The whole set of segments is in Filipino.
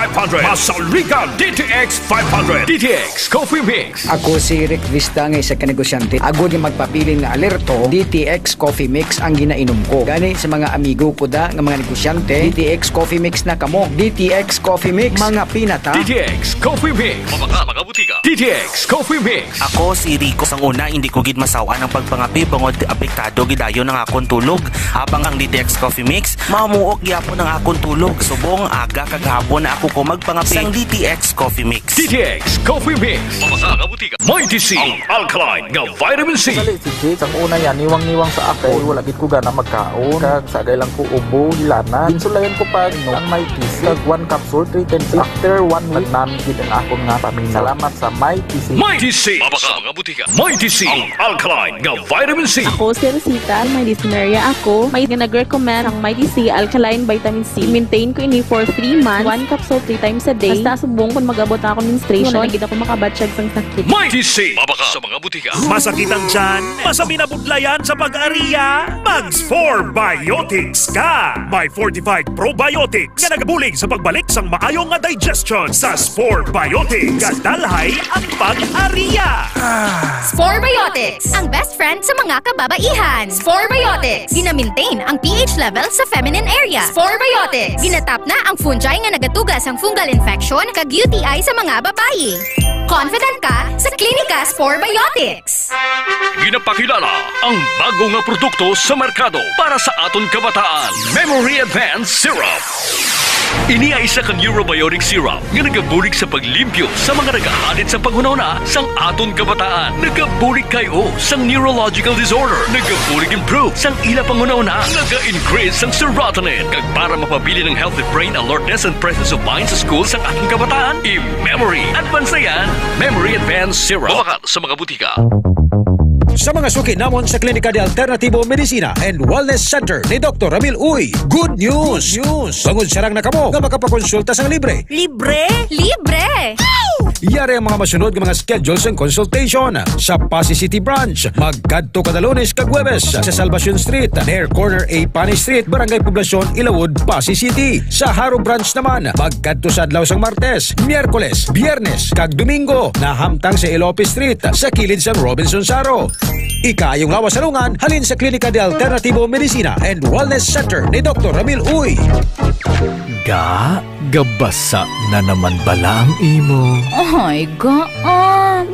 500. Masaligan DTX 500. DTX Coffee Mix. Ako si Rick Vista nga isa ka negosyante. Ako di magpapiling nga alerto, DTX Coffee Mix ang ginainom ko. Gani sa mga amigo ko da nga mga negosyante, DTX Coffee Mix na kamo. DTX Coffee Mix, mga pinata. DTX Coffee Mix. Mga butika. DTX Coffee Mix. Ako si Rico. Sang una, hindi ko gid masawa ng pagpangapi bangod apektado gidayon ng akong tulog. Habang ang DTX Coffee Mix, mamuok gyapon ng akong tulog. Subong aga kagahapon na ako ko magpangapi sang DTX Coffee Mix. DTX Coffee Mix. Mga butika. Mighty C. Ang alkaline nga vitamin C. Sali si Jake, ang una yan, niwang-niwang sa ako. Wala gid ko gana magkaon. Kag sagay lang ko ubo, hilana. Insulayan ko pag ang Mighty C. Kag 1 capsule, 3 times. After 1 week, namin ang akong nga paminaw. Salamat sa Mighty C. Mighty C. Mga butika. Mighty C. Ang alkaline nga vitamin C. Ako si Rosita, may dyspnea ako. May nag-recommend ang Mighty C Alkaline Vitamin C. Maintain ko ini for 3 months. 1 capsule 3 times a day. Basta subong kung mag-abot ako menstruation, wala gid ako makabatsyag sang sakit. Mighty C. Mabaka sa mga butika. Masakit ang tiyan? Masami na budlayan sa pag-ariya? Mags 4 Biotics ka! May fortified probiotics nga nagabulig sa pagbalik sang maayong nga digestion sa Spore Biotics. Gadalhay ang pag-ariya! Spore Biotics, ang best friend sa mga kababaihan. Spore Biotics, gina-maintain ang pH level sa feminine area. Spore Biotics, ginatap na ang fungi nga nagatugas ang fungal infection kag UTI sa mga babae. Confident ka sa Klinika Spore Biotics. Ginapakilala ang bago nga produkto sa merkado para sa aton kabataan. Memory Advanced Syrup. Ini ay isa ka neurobiotic syrup nga nagabulig sa paglimpyo sa mga nagahanit sa panghunahuna sang aton kabataan. Nagabulig kayo sang neurological disorder. Nagabulig improve sang ila panghunahuna. Naga-increase sang serotonin kag para mapabili ng healthy brain alertness and presence of mind sa school sang ating kabataan. I-Memory Advanced na yan. Memory Advanced Syrup. Bumakat sa mga butika. Sa mga suki namon sa Klinika de Alternativo Medicina and Wellness Center ni Dr. Ramil Uy, good news! Bangod sarang na kamo nga makapakonsulta sang libre. Libre? Libre! Yari ang mga masunod ng mga schedules and consultation sa Pasay City Branch. Magkadto kada Lunes kag Huwebes sa Salvacion Street, near corner A Pani Street, Barangay Poblacion, Ilawod, Pasay City. Sa Haro Branch naman, magkadto sa adlaw sang Martes, Miyerkules, Biyernes kag Domingo na hamtang sa Ilope Street sa kilid sang Robinson Saro. Ikayong lawas salungan halin sa Klinika de Alternativo Medicina and Wellness Center ni Dr. Ramil Uy. Gabasa na naman bala ang imo. Ay,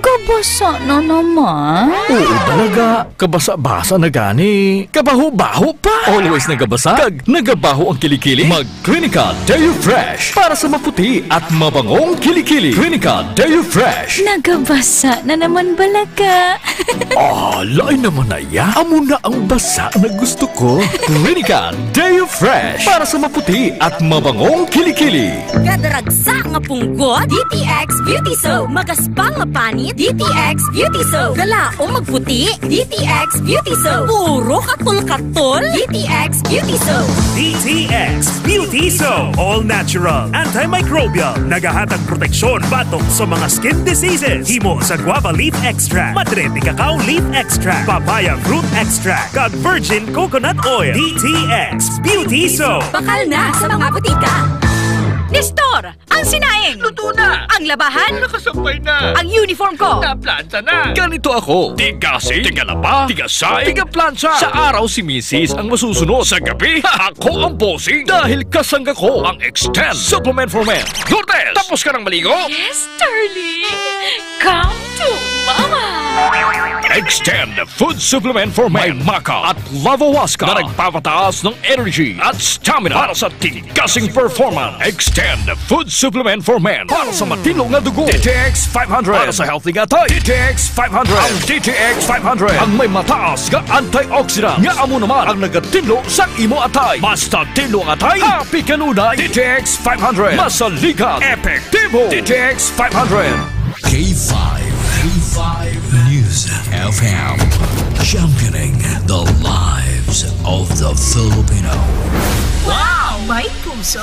gabasa na naman. Oo talaga, kabasa-basa na gani. Kabaho-baho pa. Always nagabasa, kag nagabaho ang kilikili. Mag-Klinika Deo Fresh para sa maputi at mabangong kilikili. Klinika Deo Fresh. Nagabasa na naman balaga. Lain naman na ya. Amo na ang basa na gusto ko. Klinika Deo Fresh para sa maputi at mabangong kilikili. Kadaragsa nga punggot, DTX Beauty Soap. Magaspang nga panit, DTX Beauty Soap. Galaong magputi, DTX Beauty Soap. Puro katol-katol, DTX Beauty Soap. DTX Beauty Soap. All natural, antimicrobial, nagahatag proteksyon batok sa mga skin diseases. Himo sa guava leaf extract, madre de cacao leaf extract, papaya fruit extract, kag virgin coconut oil. DTX Beauty Soap. Bakal na sa mga butika. Nestor, ang sinaing! Luto na! Ang labahan! Nakasampay na! Ang uniform ko! Naplanta na! Ganito ako! Tigasi, tigalapa, tigasay, tigaplansya! Sa araw si Mrs. ang masusunod. Sa gabi, ako ang bossing! Dahil kasangga ko ang Extend Supplement for Men! Lourdes! Tapos ka ng maligo? Yes, darling. Come to Mama. Extend Food Supplement for Men Maca at Lavawaska na nagpapataas ng energy at stamina para sa tigasing performance. Extend Food Supplement for Men para sa matilong na dugo. DTX 500 para sa healthy nga tayo. DTX 500 ang DTX 500 ang may mataas nga antioxidant nga amo naman ang nagatilo sa imo atay. Basta tilo ang atay, happy kanunay. DTX 500 masaligan, epektibo. DTX 500 K5 News FM, championing the lives of the Filipino. Wow, may puso.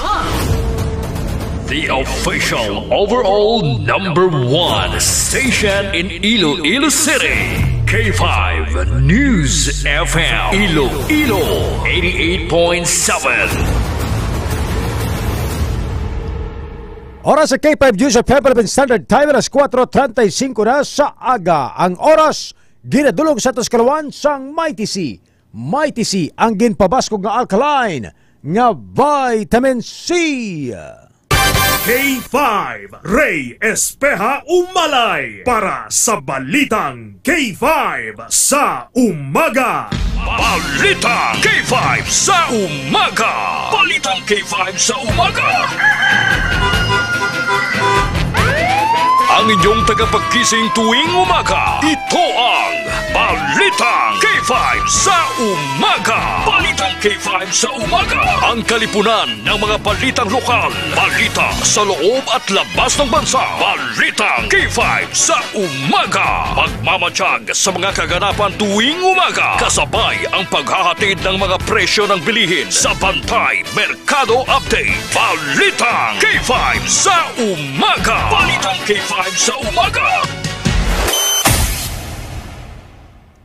The official overall #1 station in Iloilo City. K5 News FM, Iloilo 88.7. Oras sa K5 News of Philippine Standard Time, alas 4:35 na sa aga. Ang oras, ginadulog sa Tuscalawan sang Mighty C. Mighty C ang ginpabaskog nga alkaline nga vitamin C. K5 Ray Espeha Umalay para sa Balitang K5 sa Umaga. Balitang K5 sa Umaga. Balitang K5 sa Umaga. Ang inyong tagapagkising tuwing umaga, ito ang Balitang K5 sa Umaga. Balitang K5 sa Umaga. Ang kalipunan ng mga balitang lokal, balita sa loob at labas ng bansa. Balitang K5 sa Umaga. Magmamatsyag sa mga kaganapan tuwing umaga. Kasabay ang paghahatid ng mga presyo ng bilihin sa Bantay Merkado Update. Balitang K5 sa Umaga. Balitang K5 sa Umaga.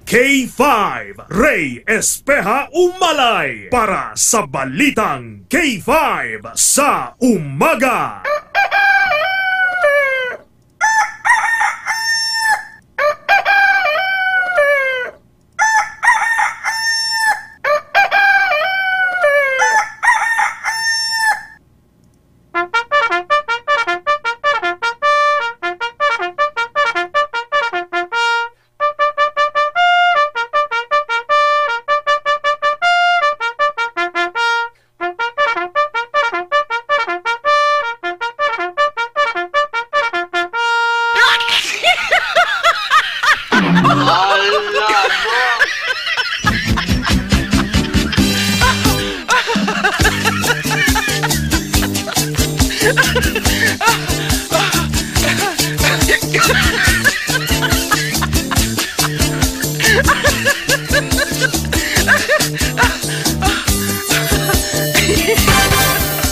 K5 Ray Espeha Umalay para sa Balitang K5 sa Umaga.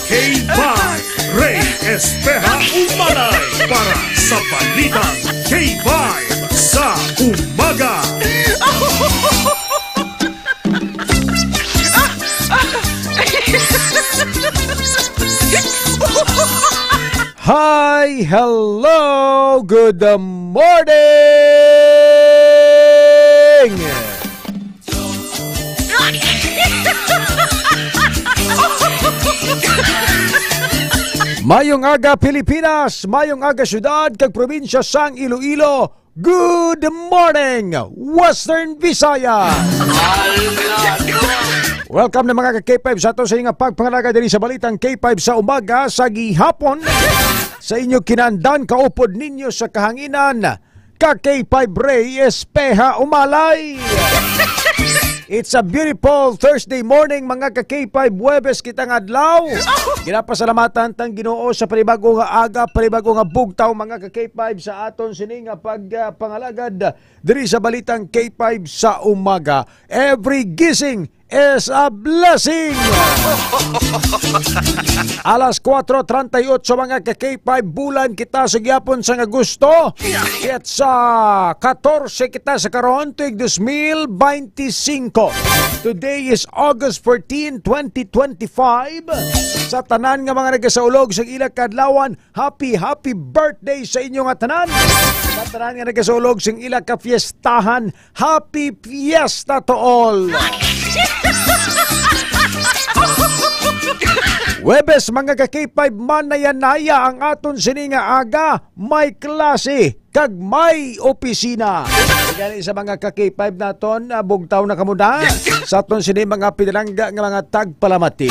K5 Ray Espeha Umalay para sa Balitang K5 sa Umaga. Hi, hello, good morning! Mayong aga Pilipinas, mayong aga syudad kag probinsya sang Iloilo. Good morning, Western Visayas. Welcome na mga ka-K5 sa ato sa inyong pagpangalaga diri sa Balitang K5 sa Umaga sa gihapon. Sa inyo kinandan kaupod ninyo sa kahanginan, ka-K5 Ray Espeha Umalay. It's a beautiful Thursday morning mga ka-K5, Huwebes kitang adlaw. Ginapasalamatan tang Ginoo sa panibago nga aga, panibago nga bugtaw mga ka-K5 sa aton sini nga pagpangalagad diri sa Balitang K5 sa Umaga. Every gising is a blessing. Alas 4:38 mga ka-K5, bulan kita sa gyapon sa Agosto. At sa 14 kita sa karon tuig 2025. Today is August 14, 2025. Sa tanan nga mga nagasaulog sa ilang kadlawan, happy birthday sa inyong tanan. Sa tanan nga nagasaulog sa ilang kafiestahan, happy fiesta to all. Huwebes mga ka-K5, manaya-naya ang aton sini nga aga, may klase kag may opisina. Gani sa mga ka-K5 naton, bugtaw na kamuda sa aton sini mga pinalangga nga mga tagpalamati.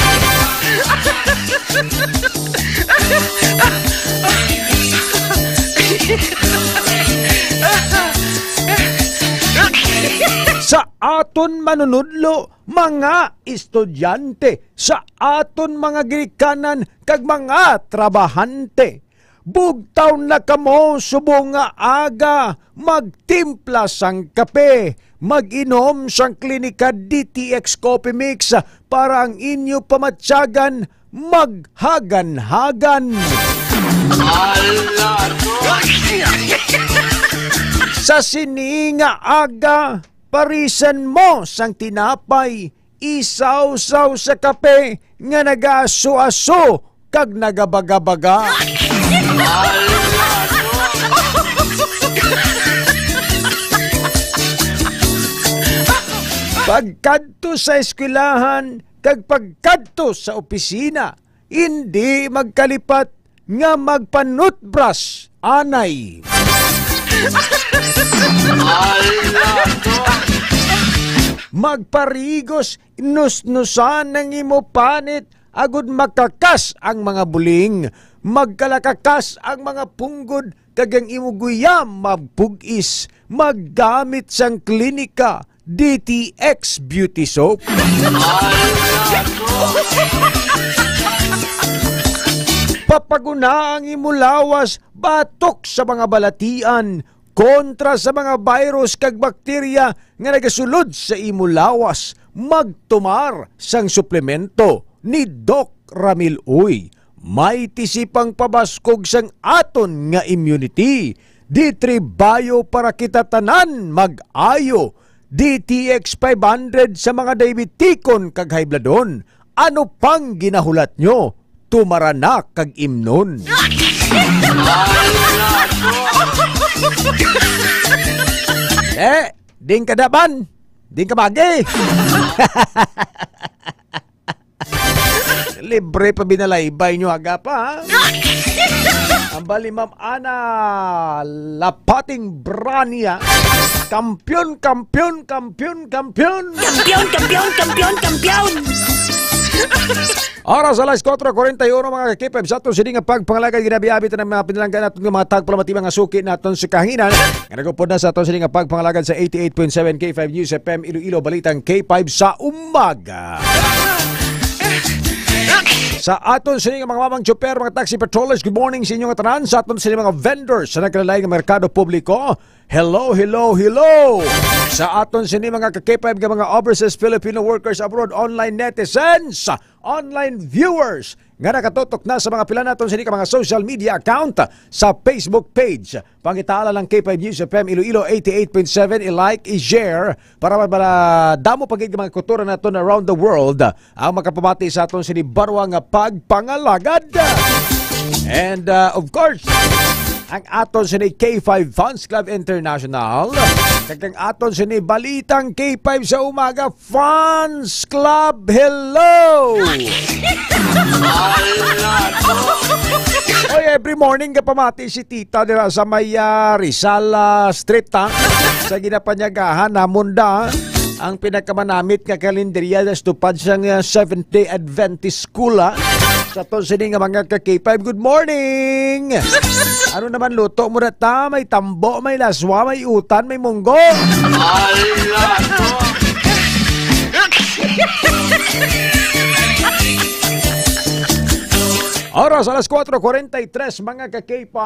Sa aton manunudlo, mga estudyante, sa aton mga girikanan, kag mga trabahante. Bugtaw na kamo subong nga aga, magtimpla sang kape, mag-inom sang klinika DTX Coffee Mix para ang inyo pamatsyagan maghagan-hagan. Sa sininga aga, parisan mo sang tinapay, isaw-saw sa kape nga nag-aso-aso kag nagabaga-baga. Pagkadto sa eskwelahan kag pagkadto sa opisina, hindi magkalipat nga magpanutbrush anay. Magparigos nusnusan ng imo panit agud makakas ang mga buling, magkalakakas ang mga punggod kag ang imo guyam mabugis, maggamit sang klinika DTX Beauty Soap. Papaguna ang imo lawas batok sa mga balatian kontra sa mga virus kag bakterya nga nagasulod sa imo lawas. Magtumar sang suplemento ni Doc Ramil Uy. May tisipang pabaskog sang aton nga immunity. D3 Bio para kita tanan mag-ayo. DTX 500 sa mga diabetikon kag high bloodon. Ano pang ginahulat nyo? Tumaranak kag imnon. Ding kadaban. Ding kabagi. Libre pa binalaybay nyo aga pa, ha? Ang bali, Ma'am Ana Lapating Brania. Kampiyon, kampiyon, kampiyon, kampiyon. Kampiyon, kampiyon, kampiyon, kampiyon. Oras alas 4:41 mga kakipeb sa itong sining pagpangalagay ginabiabit ng mga pinalanggan natin ng mga tagpalamatibang nga suki natin sa kahinan. Nagupod na sa itong sining pagpangalagay sa 88.7 K5 News FM Iloilo Balitang K5 sa umaga. Sa aton sining mga mamang tsuper, mga taxi patrollers, good morning sa inyong tanan. Sa aton sining mga vendors sa nagkalalay ng merkado publiko, hello, hello, hello. Sa aton sining mga kakipab ng mga overseas Filipino workers abroad, online netizens, online viewers, nga nakatutok na sa mga pila naton sining mga social media account sa Facebook page. Pangitaala lang K5 News FM Iloilo 88.7, i-like, i-share para damo pagig mga kultura naton around the world ang makapamati sa aton sining barwa nga pagpangalagad. And of course, ang aton sini K5 Fans Club International, kag ang aton sini Balitang K5 sa umaga Fans Club. Hello! Oy, every morning kapamati si Tita dira sa may Rizal Street sa ginapanyagahan namon da ang pinakamanamit nga kalendarya na stupad sa Seventh-day Adventist School sa to sini nga mga ka-K5. Good morning! Ano naman luto mo na ta? May tambo, may laswa, may utan, may munggo. Oras alas 4:43 mga ka-K5.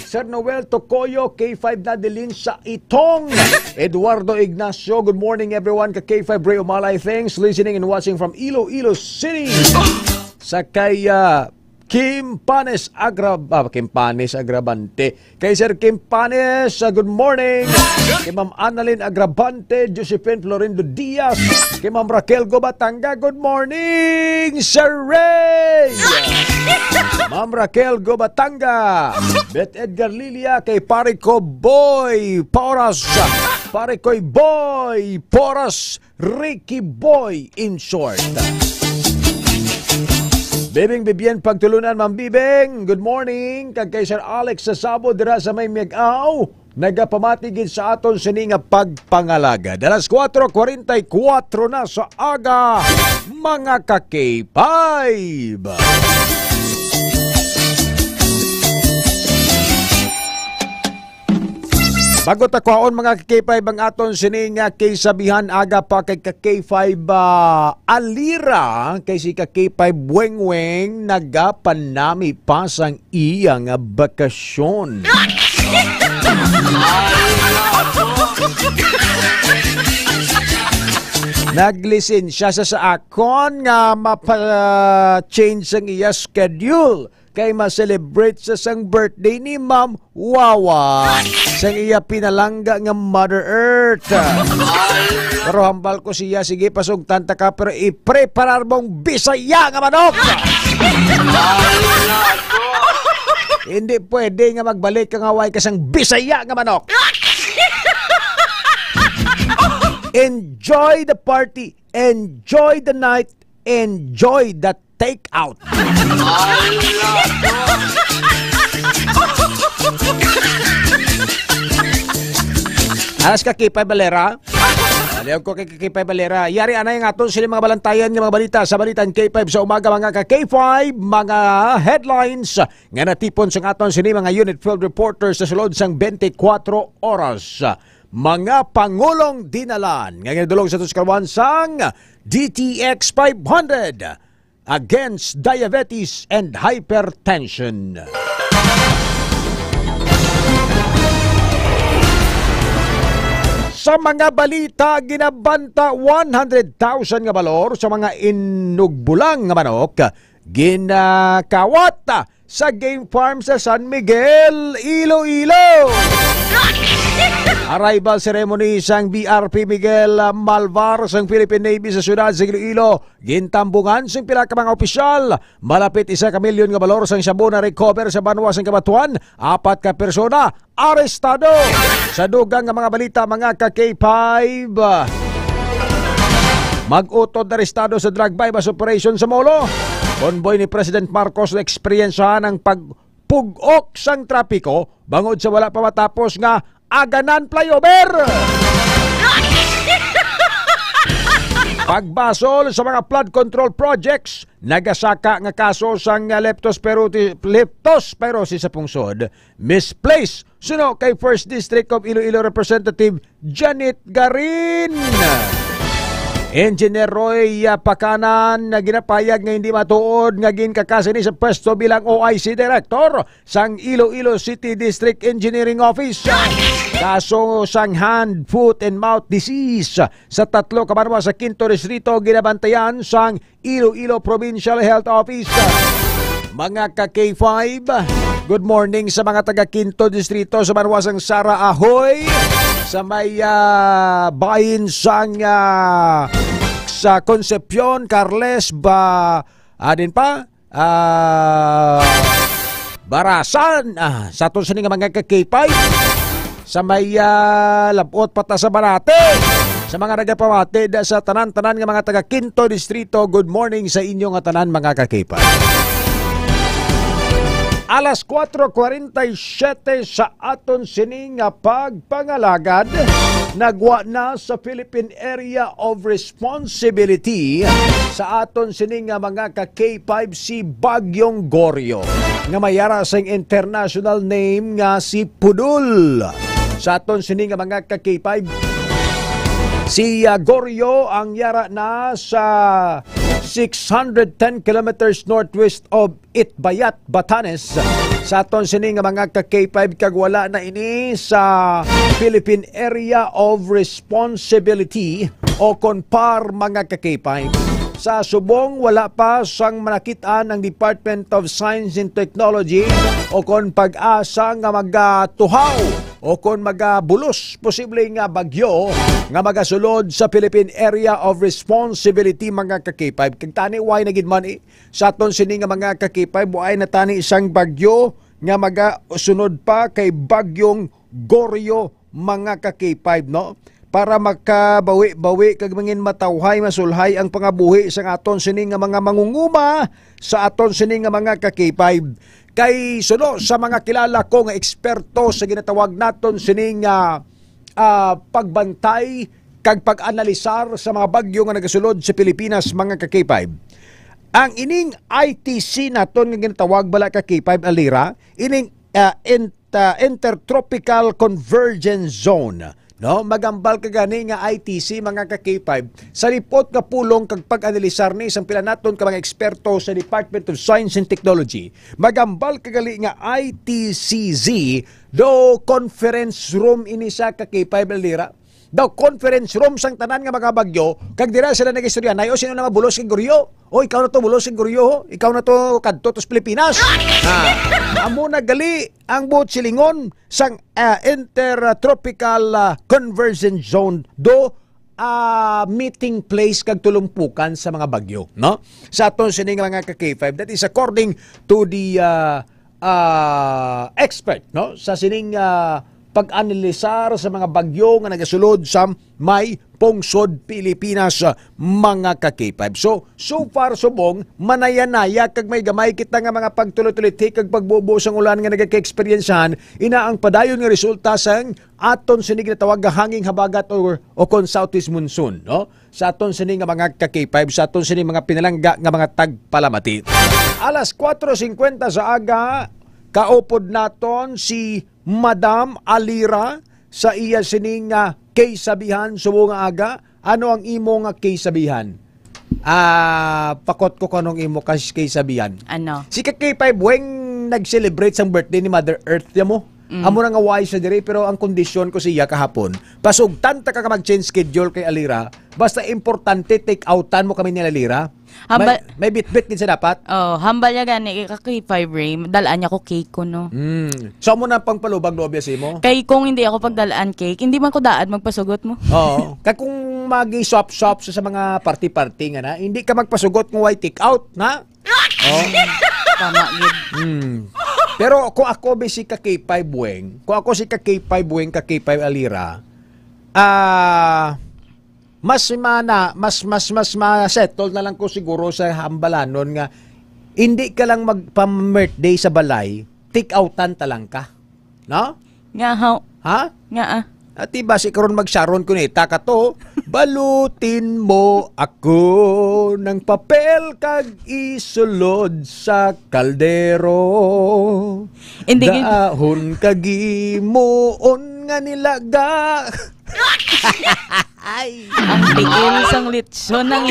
Sir Noel Tocoyo, K5 na dilin sa Itong. Eduardo Ignacio, good morning everyone. Ka-K5 Ray Umalay, thanks listening and watching from Iloilo City. Sa kay Kim Panes Agrabante. Kay Sir Kim Panes, good morning. Kay Ma'am Annalyn Agrabante, Josephine Florindo Diaz. Kay Ma'am Raquel Gobatanga, good morning, Sir Ray. Ma'am Raquel Gobatanga. Beth Edgar Lilia, kay Parico Boy Poras. Paricoy Boy Poras, Ricky Boy in short. Bebing Bibian Pagtulunan, Ma'am Bibeng, good morning. Kag kay Sir Alex sa Sabo dira sa may Miagaw, nagapamatigid sa aton sininga pagpangalaga. Dalas 4:44 na sa aga, mga ka-K5. Bago takwaon mga K5 ang aton sining kaysabihan aga pa kay K5 Alira kay si K5 Weng nagapanami pasang iyang bakasyon. Naglisten siya sa akon nga mapa-change ang iya schedule kay ma-celebrate sa sang birthday ni Ma'am Wawa sang iya pinalangga nga Mother Earth. Pero hambal ko siya, sige pasugtan ta ka pero i-preparar mong Bisaya nga manok. Hindi pwede nga magbalik ka nga way kasang Bisaya nga manok. Enjoy the party, enjoy the night, enjoy the takeout. Alas ka Kipay Valera. Aliw ko kay K5 Valera. Yari anay nga aton sila mga balantayan ng mga balita sa balitan K5 sa umaga mga ka-K5 mga headlines nga natipon sa aton sila mga unit field reporters sa sulod sang 24 oras. Mga pangulong dinalan nga ginadulong sa Tuskalwan sang DTX 500 against diabetes and hypertension. Sa mga balita, ginabanta 100,000 nga balor sa mga inugbulang nga manok, ginakawat sa game farm sa San Miguel, Iloilo. Arrival ceremony sang BRP Miguel Malvar sang Philippine Navy sa syudad sa Iloilo. Gintambungan sang pila ka mga opisyal. Malapit 1 milyon nga balor sang shabu na recover sa banwa sang Kabatuan. 4 ka persona arestado. Sa dugang nga mga balita mga ka-K5. Mag-utod na arestado sa drug bypass operation sa Molo. Convoy ni President Marcos na eksperyensahan ang pagpugok sang trapiko bangod sa wala pa matapos nga Aganan Flyover. Pagbasol sa mga flood control projects, nagasaka nga kaso sang leptospirosis sa pungsod. Misplaced suno kay First District of Iloilo Representative Janet Garin. Engineer Roy Pakanan na ginapayag nga hindi matuod nga ginkakasa ni sa pwesto bilang OIC Director sang Iloilo City District Engineering Office. Kaso sang hand, foot, and mouth disease sa 3 kabanwa sa 5 distrito ginabantayan sang Iloilo Provincial Health Office. Mga ka-K5, good morning sa mga taga-5 distrito sa banwasang Sara Ahoy, sa may bayin sang sa Concepcion, Carles, adin pa, Barasan, sa aton sining mga ka-K5, sa may labot pata sa Barate, sa mga nagapawatid sa tanan-tanan ng mga taga-5 distrito, good morning sa inyo nga tanan mga ka-K5. Alas 4:47 sa aton sining nga pagpangalagad, nagwa na sa Philippine Area of Responsibility sa aton sining nga mga ka-K5 si Bagyong Goryo nga mayara sa international name nga si Pudul. Sa aton sining nga mga ka-K5, si Goryo ang yara na sa 610 kilometers northwest of Itbayat, Batanes. Sa aton sining nga mga ka-K5 kag wala na ini sa Philippine Area of Responsibility o CONPAR mga ka-K5. Sa subong wala pa sang manakitaan ng Department of Science and Technology o kon pag-asa nga magatuhaw o kon magabulos posible nga bagyo nga magasulod sa Philippine Area of Responsibility mga ka-K5. Kag tani way na gid man sa aton sini nga mga ka-K5 way na tani isang bagyo nga magasunod pa kay Bagyong Goryo mga ka-K5 no, para makabawi-bawi kag mangin matawhay masulhay ang pangabuhi sa aton sini nga mga mangunguma sa aton sini nga mga ka-K5. Kay suno sa mga kilala ko nga eksperto sa ginatawag naton sining pagbantay kag pag-analisar sa mga bagyo nga nagasulod sa Pilipinas mga ka-K5. Ang ining ITC naton nga ginatawag bala ka-K5 alira, ining Intertropical Convergence Zone. No, magambal ka gani nga ITC mga ka-K5 sa lipot nga pulong kag pag-analisar ni isang pila naton ka mga eksperto sa Department of Science and Technology. Magambal ka gali nga ITCZ do conference room ini sa ka-K5 lira. Daw conference room sang tanan nga mga bagyo kag dira sila nagistorya nay o sino na mabulos kay Goryo. O ikaw na to bulos kay Goryo, ikaw na to kadto tos Pilipinas. Amo na gali ang buot silingon sang Intertropical Convergence Zone do meeting place kag tulumpukan sa mga bagyo, no? Sa aton sining mga ka-K5, that is according to the expert, no? Sa sining pag-analisar sa mga bagyo nga nagasulod sa may pungsod Pilipinas, mga ka-K5. So far subong manayanaya kag may gamay kita nga mga pagtuloy-tuloy kag pagbubo sang ulan nga nagaka-experiencehan ina ang padayon nga resulta sang aton sining natawag nga hanging habagat o kon southeast monsoon, no? Sa aton sining nga mga ka-K5, sa aton sining mga pinalangga nga mga tagpalamati. Alas 4:50 sa aga, kaupod naton si Madam Alira sa iya sining kaysabihan subong nga aga. Ano ang imo nga kaysabihan? Pakot ko kanong imo kaysabihan. Ano? Si K5 buweng nag-celebrate sang birthday ni Mother Earth ya mo. Amo na nga wise sa dire, pero ang kondisyon ko siya kahapon, pasugtan ta ka mag-change schedule kay Alira, basta importante take outan mo kami ni Alira. May bit-bit din sa dapat. Oh, hambal niya gani ka K5 Ray, dalaan niya ko cake ko, no. So mo na pang palubag no obviously mo. Kay kung hindi ako pagdalaan cake, hindi man ko daan magpasugot mo. Oo. Kaya kung magi-swap-swap sa mga party-party nga na, hindi ka magpasugot mo why take out, na? Oh. Tama gid. Pero kung ako si ka K5 buweng, kung ako si ka K5 buweng, ka K5 Alira, mas ma-settle na lang ko siguro sa hambalanon nga hindi ka lang magpa-birthday sa balay, take outan talang ka. No? Nga ho. Ha? Nga At iba si karon magsaron ko ni taka to, balutin mo ako ng papel kag isulod sa kaldero. Dahon kag imuon nga nilaga. Ay, ang tigil sang litsyon nang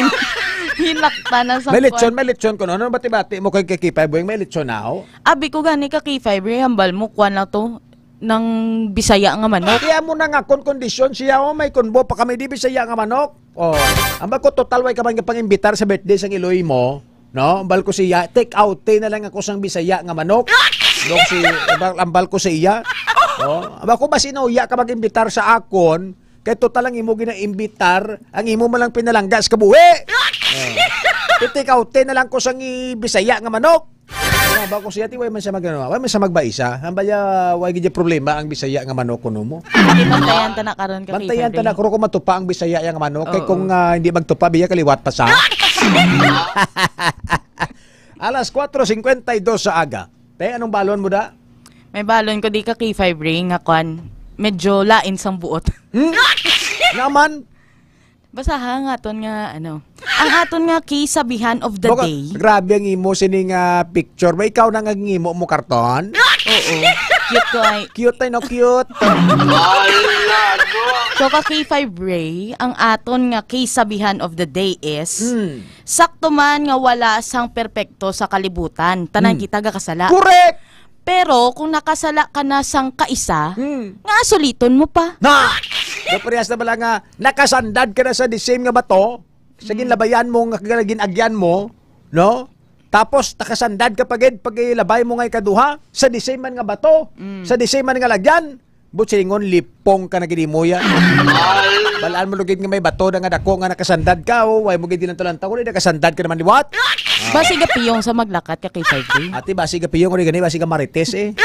hinakta na sa may litsyon ko no. Ano bati-bati mo kay K5 buweng may litsyon na ako? Abi ko gani ka K5 hambal mo kwan na to ng Bisaya nga manok. Kaya mo na nga kondisyon siya may kunbo pa kami di Bisaya nga manok. Oh, ambal ko total way ka man pang-imbitar sa birthday sang Iloy mo, no? Ambal ko siya take out na lang ako sang Bisaya nga manok. Dok si ambal ko sa iya. Oh, ambal ko ba sinuya ka mag-imbitar sa akon? Kay total lang imo gina-imbitar, ang imo man lang pinalanggas ka buhi. Take out na lang ko sang Bisaya nga manok. Ba ko siya ti way man siya magano, way man siya magbaisa. Ambaya way gid problema ang Bisaya nga manok kuno mo. Hindi bantayan ta na karon ka. Bantayan ta na ko matupa ang Bisaya nga manok kay kung hindi magtupa biya kaliwat pa sa. Alas 4:52 sa aga. Tay anong balon mo da? May balon ko di ka K5 ring nga kwan. Medyo lain sang buot. Naman. Basta hangaton nga ano. Ang aton nga kaysabihan of the day. Grabe ang imo sining picture. Ba ikaw na nga ngimo mo karton? Oo. Cute ko ay. Cute ay no cute. So ka K5 Ray, ang aton nga kaysabihan of the day is sakto man nga wala sang perpekto sa kalibutan. Tanan kita gakasala. Correct. Pero kung nakasala ka na sang kaisa, nga suliton mo pa. Na! Parehas na bala nga nakasandad ka na sa the same nga bato, sa ginlabayan mo nga ginagyan mo, no? Tapos nakasandad ka pag labay mo nga ikaduha sa the same man nga bato, sa the same man nga lagyan. Butsingon lipong ka na gini mo yan. Balaan mo lugid nga may bato na nga dako nga nakasandad ka, way mo gid lang talanta ko nakasandad ka naman liwat. Basi ga piyong sa maglakat ka kay 5D. Ati basi ga piyong ko gani basi ga marites eh.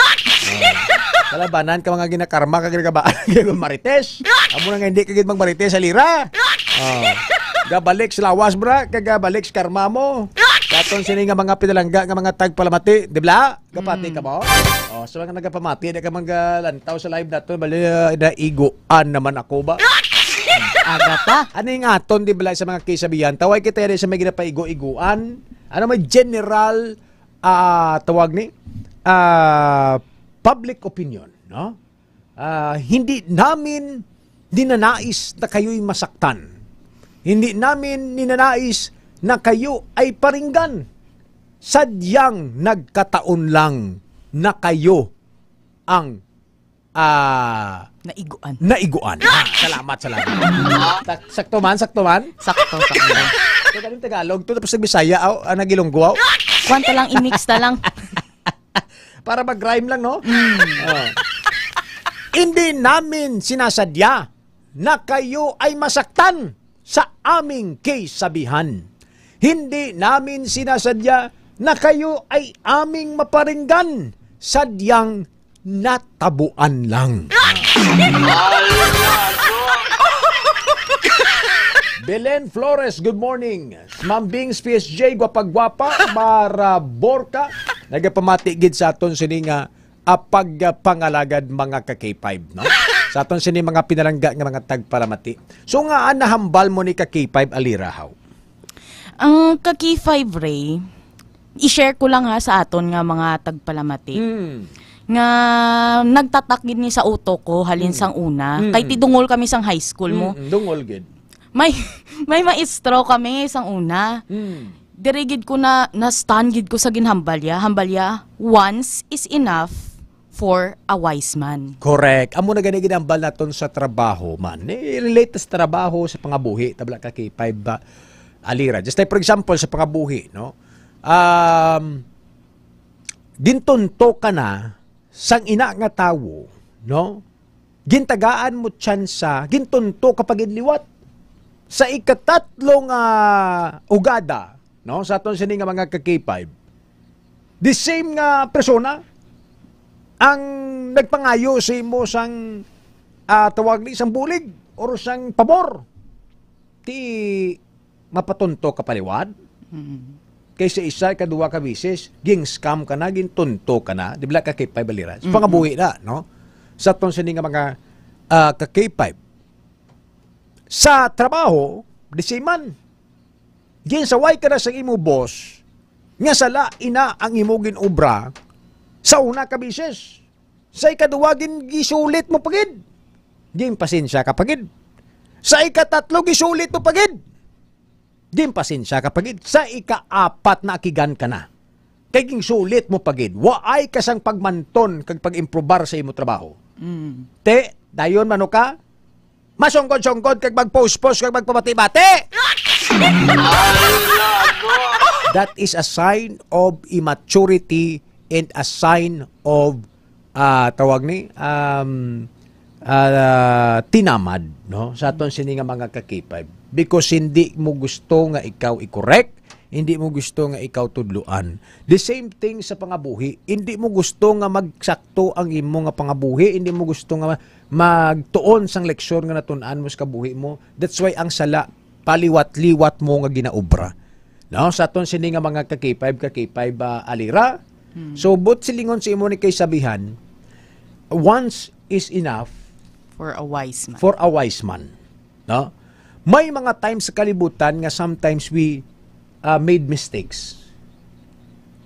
Kalabanan ka mga ginakarma ka ginagabaan marites. Amo na nga hindi ka gid magmarites sa lira. Gabalik sa lawas bra, kagabalik sa karma mo. Katon sini nga mga pinalangga nga mga tagpalamati, di ba? Kapati ka mo. So nga nagapamati, di ka lantaw sa live nato, bali iguan naman ako ba? Aga pa. Ano yung aton, di ba, sa mga kisabihan? Tawag kita rin sa may ginapaigo-iguan. Ano may general, tawag ni, public opinion, no? Hindi namin ninanais na kayo'y masaktan. Hindi namin ninanais na kayo ay paringgan. Sadyang nagkataon lang na kayo ang naiguan. Salamat. Sakto man? Sakto. Ito galing Tagalog. Ito tapos nagbisaya, nagilonggo. Kwanta lang, i-mix na lang. Para mag-rhyme lang, no? Hindi namin sinasadya na kayo ay masaktan sa aming kasabihan. Hindi namin sinasadya na kayo ay aming maparinggan, sadyang natabuan lang. Belen Flores, good morning. Ma'am Bings, PSJ, gwapag-gwapa, Maraborka, nagapamatigid sa aton sini nga pagpangalagad mga ka-K5, no? Sa aton sini mga pinalangga nga mga tagparamati. So nga nahambal mo ni ka-K5 alirahaw? Ang ka-K5 Ray, i-share ko lang ha sa aton nga mga tagpalamati. Nga nagtatakgid ni sa utok ko halin sang una. Kay tidungol kami sang high school mo. Dungol gid. May maestro kami sang una. Dirigid ko na stand gid ko sa ginhambalya. Hambalya, once is enough for a wise man. Correct. Amo na gani ginambal naton sa trabaho man. Relate sa trabaho sa pangabuhi tabla ka K5 ba alira. Just like for example sa pangabuhi, no? Gintunto ka na sang ina nga tawo, no? Gintagaan mo tsansa, gintunto kapag inliwat. Sa ikatatlong ugada, no, sa aton sini nga mga ka-K5, the same nga persona ang nagpangayo sa imo sang tawag ni isang bulig or sang pabor. Ti mapatunto ka paliwad. Kaysa isa kadua ka bisis, ging scam ka na, ging tunto ka na, di ba ka-K5 balira? Sa pangabuhi na, no? Sa aton sini nga mga ka-K5. Sa trabaho, di man. Ginsaway ka na sa imo boss, nga sala ina ang imo ginobra, sa una ka bises. Sa ikaduwagin gisulit mo pagid. Gin pasensya ka pagid. Sa ikatatlo gisulit mo pagid. Gin pasensya ka pagid. Sa ikaapat na akigan ka na. Kay ging sulit mo pagid. Waay ka sang pagmanton kag pag-improbar sa imo trabaho. Te, dayon mano ka? Masungkod-sungkod kag mag-post-post kag magpabati-bati. That is a sign of immaturity and a sign of tawag ni tinamad, no? Sa aton sini nga mga ka-K5. Because hindi mo gusto nga ikaw i-correct, hindi mo gusto nga ikaw tudluan. The same thing sa pangabuhi. Hindi mo gusto nga magsakto ang imo nga pangabuhi, hindi mo gusto nga magtuon sang leksyon nga natun-an mo sa kabuhi mo. That's why ang sala paliwat-liwat mo nga ginaobra. No, sa aton sini nga mga ka-K5 alira. So but silingon sa imo ni kay sabihan, once is enough for a wise man. For a wise man. No? May mga times sa kalibutan nga sometimes we made mistakes.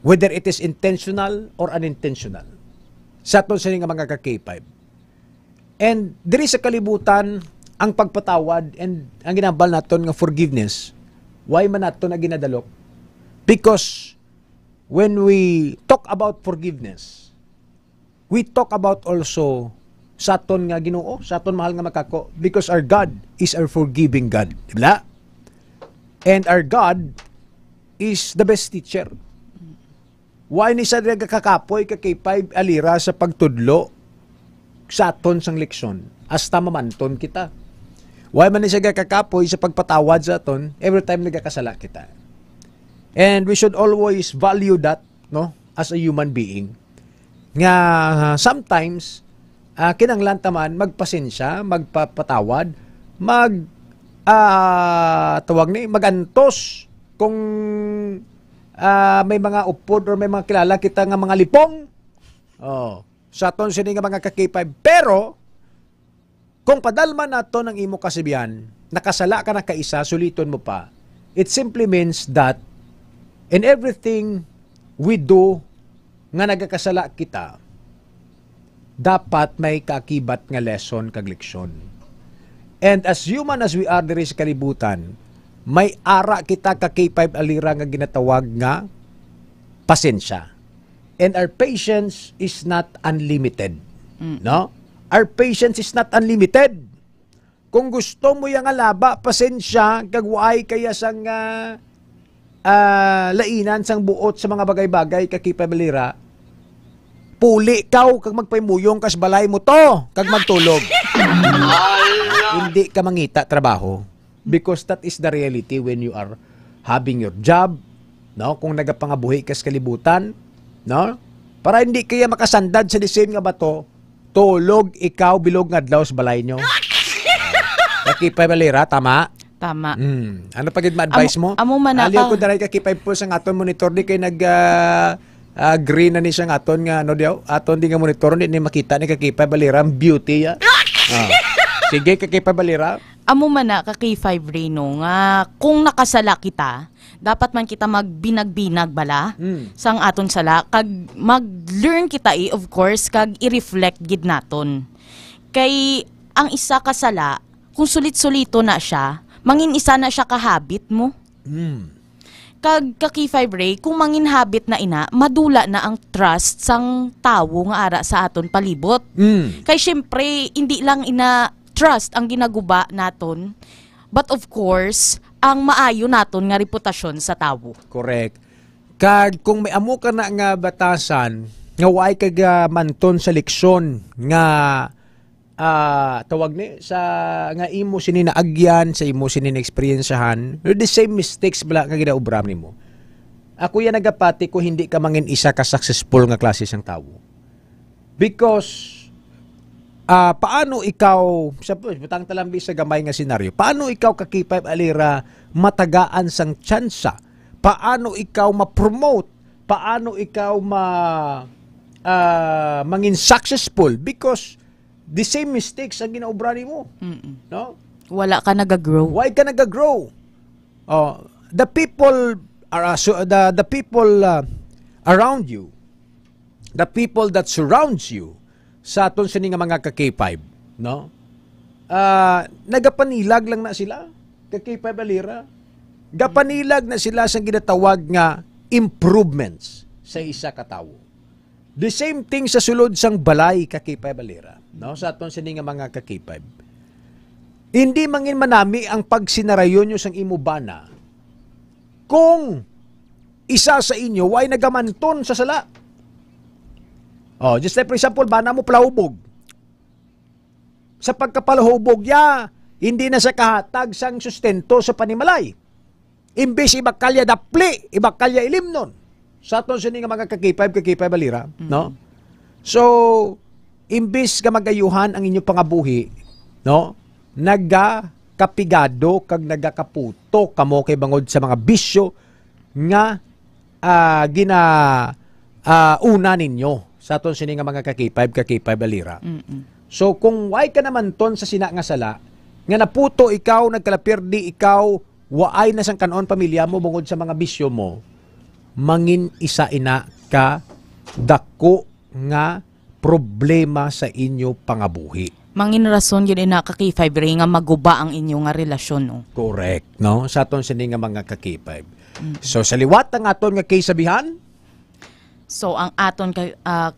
Whether it is intentional or unintentional. Sa aton sini nga mga ka-K5. And diri sa kalibutan ang pagpatawad and ang ginambal naton nga forgiveness. Why man naton na ginadalok? Because when we talk about forgiveness, we talk about also sa aton nga Ginoo, sa aton mahal nga makako, because our God is our forgiving God. Diba? And our God is the best teacher. Why ni sa kakapoy ka-K5 alira sa pagtudlo sa aton sang leksyon hasta mamanton kita. Why man ni siya kakapoy sa pagpatawad sa aton every time nagakasala kita. And we should always value that, no, as a human being. Nga sometimes kinanglan taman magpasensya, magpapatawad, tawag ni magantos kung may mga upod or may mga kilala kita nga mga lipong. Sa aton sini nga mga ka-K5. Pero kung padalman nato ng imo kasibihan, nakasala ka na kaisa, suliton mo pa, it simply means that in everything we do nga nagakasala kita, dapat may kakibat nga lesson kag leksyon. And as human as we are diri sa kalibutan, may ara kita ka-K5 alira nga ginatawag nga pasensya. And our patience is not unlimited. No? Our patience is not unlimited. Kung gusto mo yang alaba, pasensya, kagwaay kaya sang lainan sang buot sa mga bagay-bagay ka-K5 alira, puli kaw kag magpaymuyong kas balay mo to kag magtulog. hindi ka mangita trabaho because that is the reality when you are having your job, no? Kung nagapangabuhi ka sa kalibutan, no? Para hindi kaya makasandad sa design nga bato, tulog ikaw bilog nga adlaw sa balay nyo. Kakipay balira, tama? Tama. Ano pagid ma-advise mo? Amo man Aliw ko daray kakipay po sa aton monitor di kay nag green na ni siya aton nga ano diaw, aton di nga monitor di ni makita ni kakipay balira ang beauty ya. Sige kakipay balira. Amo man na K5 Reno nga kung nakasala kita, dapat man kita magbinag-binag bala sang aton sala kag mag-learn kita of course kag i-reflect gid naton. Kay ang isa kasala kung sulit-sulito na siya, mangin isa na siya ka-habit mo. Kag K5 Ray, kung mangin habit na ina, madula na ang trust sang tawo nga ara sa aton palibot. Kay syempre, hindi lang ina trust ang ginaguba naton, but of course, ang maayo naton nga reputasyon sa tawo. Correct. Kag kung may amo ka na nga batasan, nga way kag manton sa leksyon nga tawag ni sa nga imo sini naagyan sa imo sini na-experiencehan, the same mistakes bala nga ginaubram nimo. Ako yan nagapati ko hindi ka mangin isa ka successful nga klase sang tawo. Because paano ikaw sa butang talambi sa gamay nga senaryo, paano ikaw kakipay alira matagaan sang tsansa? Paano ikaw ma-promote? Paano ikaw mangin successful? Because the same mistakes ang ginaubra nimo. No? Wala ka nagagrow. Why ka nagagrow? The people are the people around you, the people that surrounds you sa aton sini nga mga ka-K5, no? Nagapanilag lang na sila ka-K5 alira. Gapanilag na sila sa ginatawag nga improvements sa isa ka tawo. The same thing sa sulod sang balay ka-K5 alira, no? Sa aton sini nga mga ka-K5. Hindi mangin manami ang pagsinarayon nyo sang imubana kung isa sa inyo ay nagamanton sa sala. Just like for example, bana mo palahubog. Sa pagkapalahubog hindi na sa kahatag sang sustento sa panimalay. Imbes ibakalya dapli, ibakalya ilimnon. Sa aton sini nga mga ka-K5 alira, no? So, imbes ka magayuhan ang inyong pangabuhi, no? Nagakapigado kag nagakaputo kamo kay bangod sa mga bisyo nga una ninyo sa aton sini nga mga ka-K5 alira. So kung why ka naman ton sa sina nga sala nga naputo ikaw, nagkalapirdi ikaw, waay na sang kanon pamilya mo bangod sa mga bisyo mo, mangin isa ina ka dako nga problema sa inyo pangabuhi. Mangin rason yun na ka-K5 Ray nga maguba ang inyong nga relasyon, no? Correct, no? Sa aton sini nga mga ka-K5. So sa liwat ang aton nga kaysabihan? So ang aton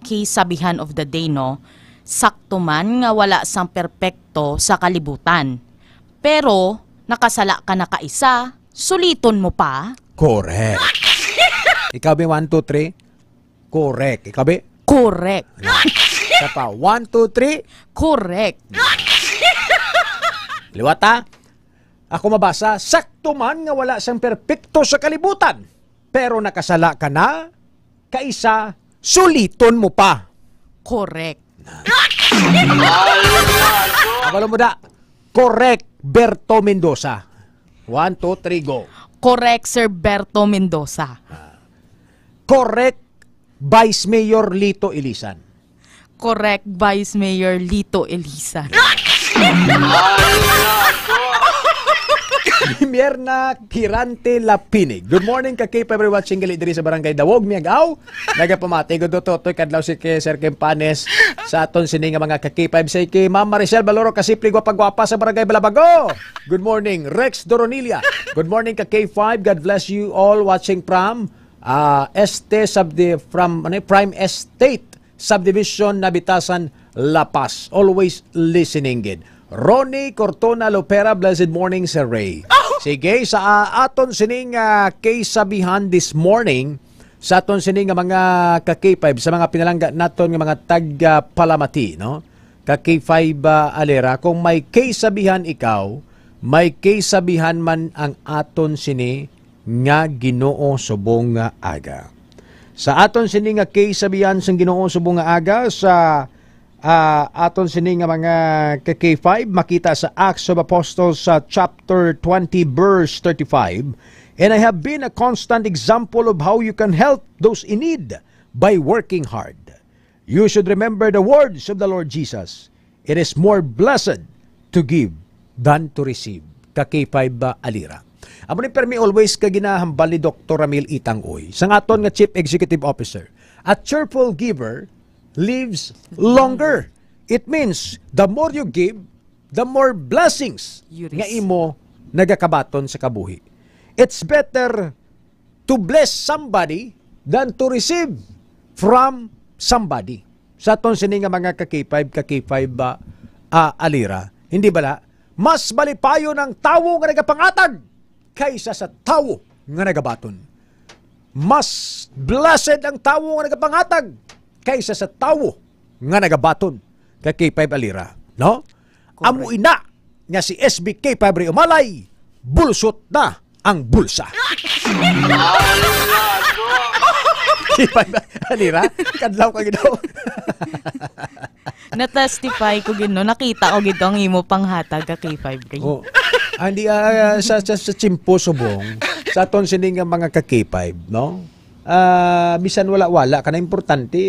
kaysabihan of the day, no? Sakto man nga wala sang perpekto sa kalibutan. Pero nakasala ka na kaisa, suliton mo pa. Correct. Ikaw ba 1, 2, 3? Correct. Ikaw ba? Correct. Isa pa. 1, 2, 3? Correct. Liwat ha? Ako mabasa, sakto man nga wala sang perpekto sa kalibutan. Pero nakasala ka na, kaisa, suliton mo pa. Correct. Abalo mo da. Correct, Berto Mendoza. 1, 2, 3, go. Correct, Sir Berto Mendoza. Correct, Vice Mayor Lito Ilisan. Correct, Vice Mayor Lito Ilisan. Mierna Kirante Lapinig. Good morning ka kay Pebbre watching gali diri sa Barangay Dawog Miagaw. Nagapamati go totoy kadlaw si kay Sir Kempanes sa aton sini nga mga ka-K5 say kay Ma'am Maricel Baloro kasipli gwapa sa Barangay Balabago. Good morning Rex Doronilia. Good morning ka K5. God bless you all watching from Prime Estate Subdivision Nabitasan La Paz. Always listening good. Ronnie Cortona Lopera, blessed morning Sir Ray. Sige, sa aton sining kaysabihan this morning, sa aton sining mga ka-K5, sa mga pinalangga naton nga mga tag-palamati, no? K5 Alera, kung may K-sabihan ikaw, may K-sabihan man ang aton sini nga Ginoo subong nga aga. Sa aton sini nga K-sabihan sang Ginoo subong nga aga, sa aton sini nga mga K5, makita sa Acts of Apostles sa chapter 20 verse 35. And I have been a constant example of how you can help those in need by working hard. You should remember the words of the Lord Jesus. It is more blessed to give than to receive. K5 Alira. Amo ni permi always ka ginahambal ni Dr. Ramil Itangoy, sang aton nga Chief Executive Officer. A cheerful giver lives longer. It means the more you give, the more blessings nga imo nagakabaton sa kabuhi. It's better to bless somebody than to receive from somebody. Sa aton sini nga mga K5 Alira, hindi bala, mas malipayo ng tawo nga nagapangatag kaysa sa tawo nga nagabaton. Mas blessed ang tawo nga nagapangatag kaysa sa tawo nga nagabaton. K5 Alira, no? Amo ina nga si SBK Pabre Umalay, bulsot na ang bulsa. K5 Alira, kadlaw ka ginaw. Na-testify ko gino, nakita ko gito ang imo panghatag ka K5 ring. Oh. Hindi sa Chimpo Subong, sa aton sini nga mga ka-K5, no? Bisan wala-wala kana importante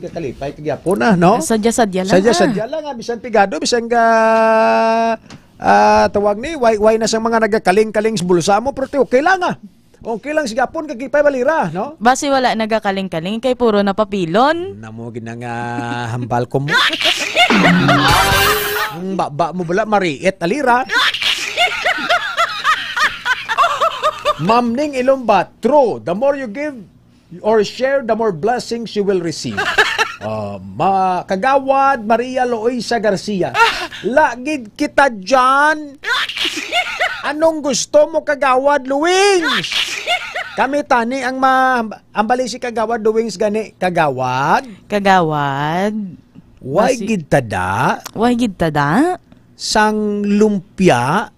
kakalipay kagyapon na, no? Sadya-sadya lang. Sadya-sadya lang, bisan pigado, bisan ka tawag ni why na sang mga nagakaling-kaling sa bulsa mo, pero okay lang Okay lang sigapon K5 Alira, no? Basi wala nagakaling-kaling kay puro napapilon. Namo ginang hambal ko mo. Ba mo bala mariit Alira. Ma'am Ning Ilomba, true. The more you give or share, the more blessings you will receive. Kagawad Maria Loisa Garcia. Lagid kita dyan. Anong gusto mo Kagawad Luwings? Kami tani ang bali si Kagawad Luwings gani. Kagawad? Why gid tada? Sang lumpia?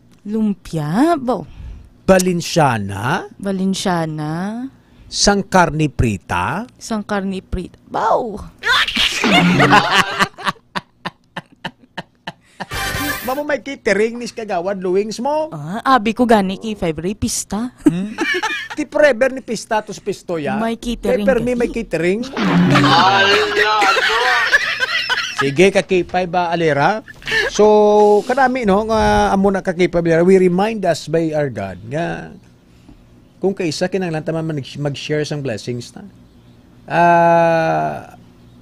Bo. Balenciana? Sang karni prita? Bow. Mamo may catering ni Kagawad Luwings mo? Abi ko gani K5 pista. Ti preber ni pista tos pistoya. May catering. Kay permi may catering. Sige K5 Alira. So kanami no nga amo na K5 Alira, we remind us by our God nga kung kaisa kinahanglan ta man mag-share sang blessings ta.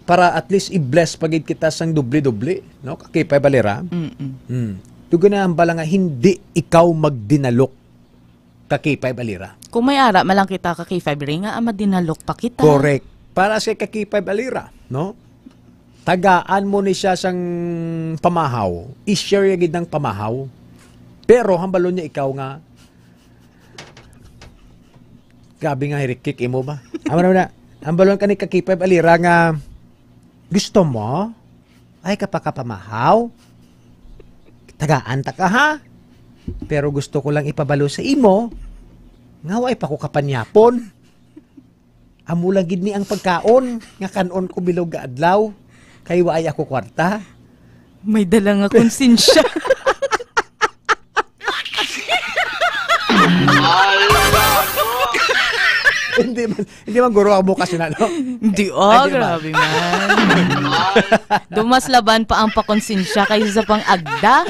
Para at least i-bless pagid kita sang doble-doble, no? K5 Alira. Dugo na ang bala nga hindi ikaw magdinalok K5 Alira. Kung may ara malang kita K5 ring nga madinalok pa kita. Correct. Para sa K5 Alira, no? Tagaan mo ni siya sang pamahaw. I-share yagid ng pamahaw. Pero hambalon niya ikaw nga gabi nga hirikik imo ba? Hambalon ka ni K5 Alira nga gusto mo? Ay kapakapamahaw? Tagaan ta ka ha? Pero gusto ko lang ipabalo sa imo. Ngaway pa ko kapanyapon. Amulang gid ni ang pagkaon nga kanon ko bilog ga adlaw. Kay waay ako kwarta. May dala nga konsensya. Hindi man guro ako bukas yun, ano? Hindi, grabe man. Dumas laban pa ang pakonsensya kaysa sa pang-agda.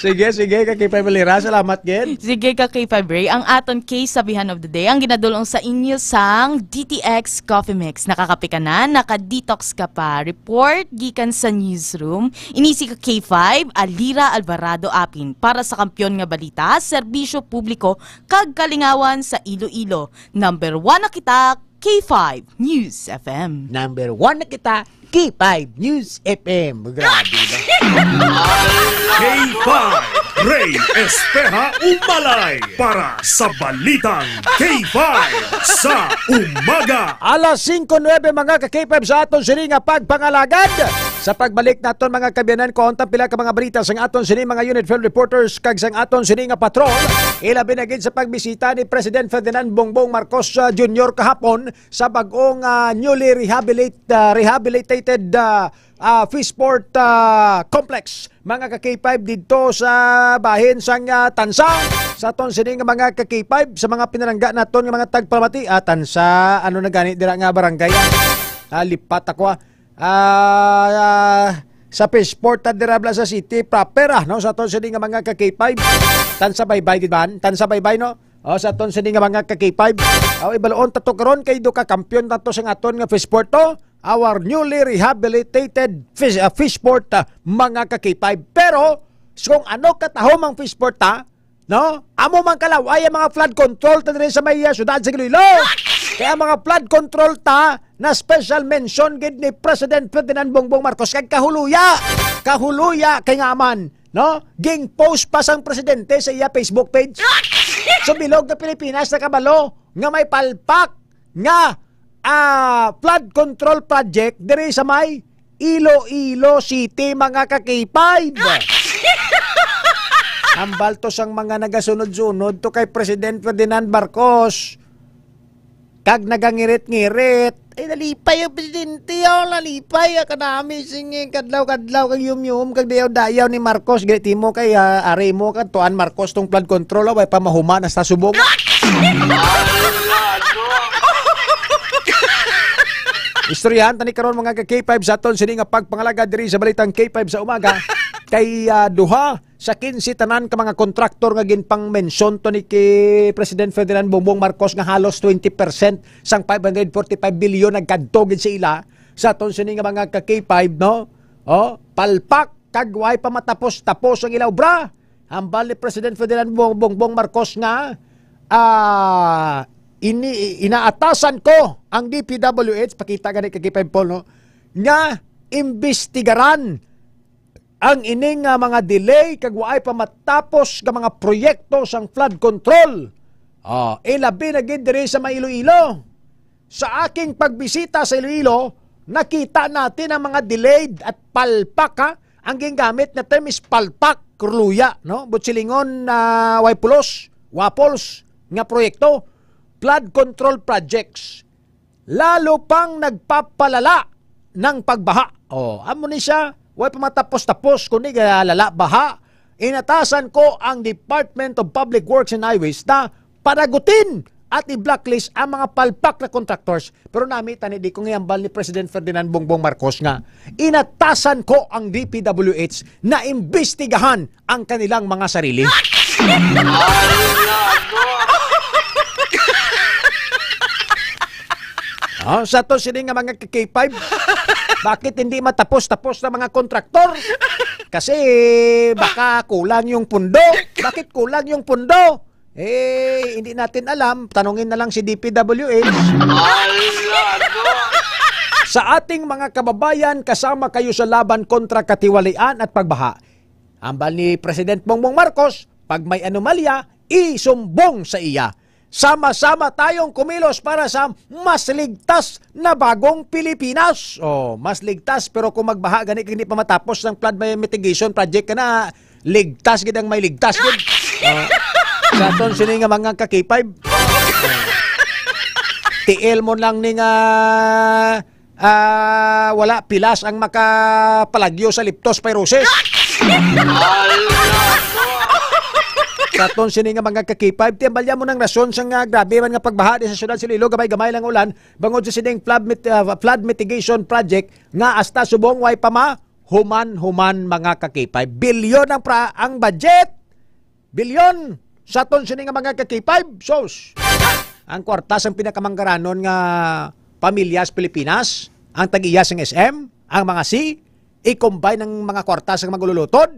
Sige, K5 Alira. Salamat, Gen. Sige, K5 Ray. Ang aton case sabihan of the day, ang ginadulong sa inyo sang DTX Coffee Mix. Nakakape ka na, naka-detox ka pa. Report, gikan sa newsroom. Inisi ka K5, Alira Alvarado Apin. Para sa kampyon nga balita, serbisyo publiko, kag kalingawan sa Iloilo. Number 1 na kita, K5 News FM. Number 1 na kita, K5 News FM. Grabe ba? K5 Ray Espera Umalay para sa Balitang K5 sa Umaga. Alas 5:09 mga ka-K5 sa aton sini nga pagpangalagad. Sa pagbalik naton mga kabyanan ko unta pila ka mga balita sang aton sini mga unit field reporters kag sang aton sini nga patrol. Ilabi na gid sa pagbisita ni President Ferdinand Bongbong Marcos Jr. kahapon sa bag-ong newly rehabilitated Fishport Complex mga ka-K5 dito sa bahin sang Tansang sa aton sini nga mga ka-K5 sa mga pinarangga naton nga mga tagpalamati Tansa ano na gani dira nga barangay lipat ako sa Fishport dirabla sa city proper no sa aton sini nga mga ka-K5 Tansa baybay gid ban Tansa baybay no sa aton sini nga mga ka-K5 ibaloon tato karon kay do ka kampiyon tato sa aton nga Fishport to our newly rehabilitated Fishport mga ka-K5. Pero kung ano katahom ang Fishport no? Amo man kalaway ang mga flood control ta diri sa may syudad sa Iloilo. Kaya mga flood control na special mention gid ni President Ferdinand Bongbong Marcos kay kahuluya kay ngaman, no? Ging post pa sang presidente sa iya Facebook page. So bilog na Pilipinas na kabalo nga may palpak nga flood control project diri sa may Iloilo City mga ka-K5. Ambal to sang mga nagasunod-sunod to kay President Ferdinand Marcos. Kag nagangirit-ngirit. Ay nalipay ang presidente nalipay kanami singi kadlaw-kadlaw kag yum-yum kag dayaw-dayaw ni Marcos giti mo kay are mo kad tuan Marcos tong flood control way pa mahuman sa subong. Istoryahan tani karon mga ka-K5 sa aton sini nga pagpangalaga diri sa Balitang K5 sa Umaga kay duha sa 15 tanan ka mga kontraktor nga ginpang mention to ni kay President Ferdinand Bongbong Marcos nga halos 20% sang 545 bilyon nagkadto gid sa ila sa aton sini nga mga ka-K5 no palpak kag way pa matapos-tapos ang ilaw bra hambal ni President Ferdinand Bongbong Marcos nga inaatasan ko ang DPWH pakita gani kay K5 Paul no nga imbestigaran ang ining mga delay kag waay pa matapos nga mga proyekto sang flood control. Labi na gid diri sa Iloilo. Sa aking pagbisita sa Iloilo, nakita natin ang mga delayed at palpak ang gingamit na term is palpak kurluya no butsilingon way pulos wapols nga proyekto flood control projects lalo pang nagpapalala ng pagbaha. Amo ni siya way pa matapos-tapos kundi lala baha. Inatasan ko ang Department of Public Works and Highways na panagutin at i-blacklist ang mga palpak na contractors. Pero namita ni di ko ngayambal ni President Ferdinand Bongbong Marcos nga inatasan ko ang DPWH na imbestigahan ang kanilang mga sarili. Sa to sini nga mga K5 bakit hindi matapos-tapos na mga kontraktor? Kasi baka kulang yung pundo. Bakit kulang yung pundo? Hindi natin alam. Tanungin na lang si DPWH. Sa ating mga kababayan, kasama kayo sa laban kontra katiwalian at pagbaha. Ambal ni President Bongbong Marcos, pag may anomalya, isumbong sa iya. Sama-sama tayong kumilos para sa mas ligtas na bagong Pilipinas. Mas ligtas pero kung magbaha gani hindi pa matapos ng flood mitigation project kana ligtas gid ang may ligtas gid. Sa aton sini nga mga ka-K5. TL mo lang ning wala pilas ang makapalagyo sa leptospirosis. Katon sini nga mga ka-K5 tiambalya mo ng rason sa nga grabe man nga pagbaha sa syudad sa Iloilo gamay lang ulan bangod sa sining flood mitigation project nga hasta subong way pa human mga ka-K5 bilyon ang budget bilyon sa ton sini nga mga ka-K5 sos ang kwartas ang pinakamanggaranon nga pamilyas Pilipinas ang tag-iya sang SM ang mga C i-combine ng mga kwartas ang magululutod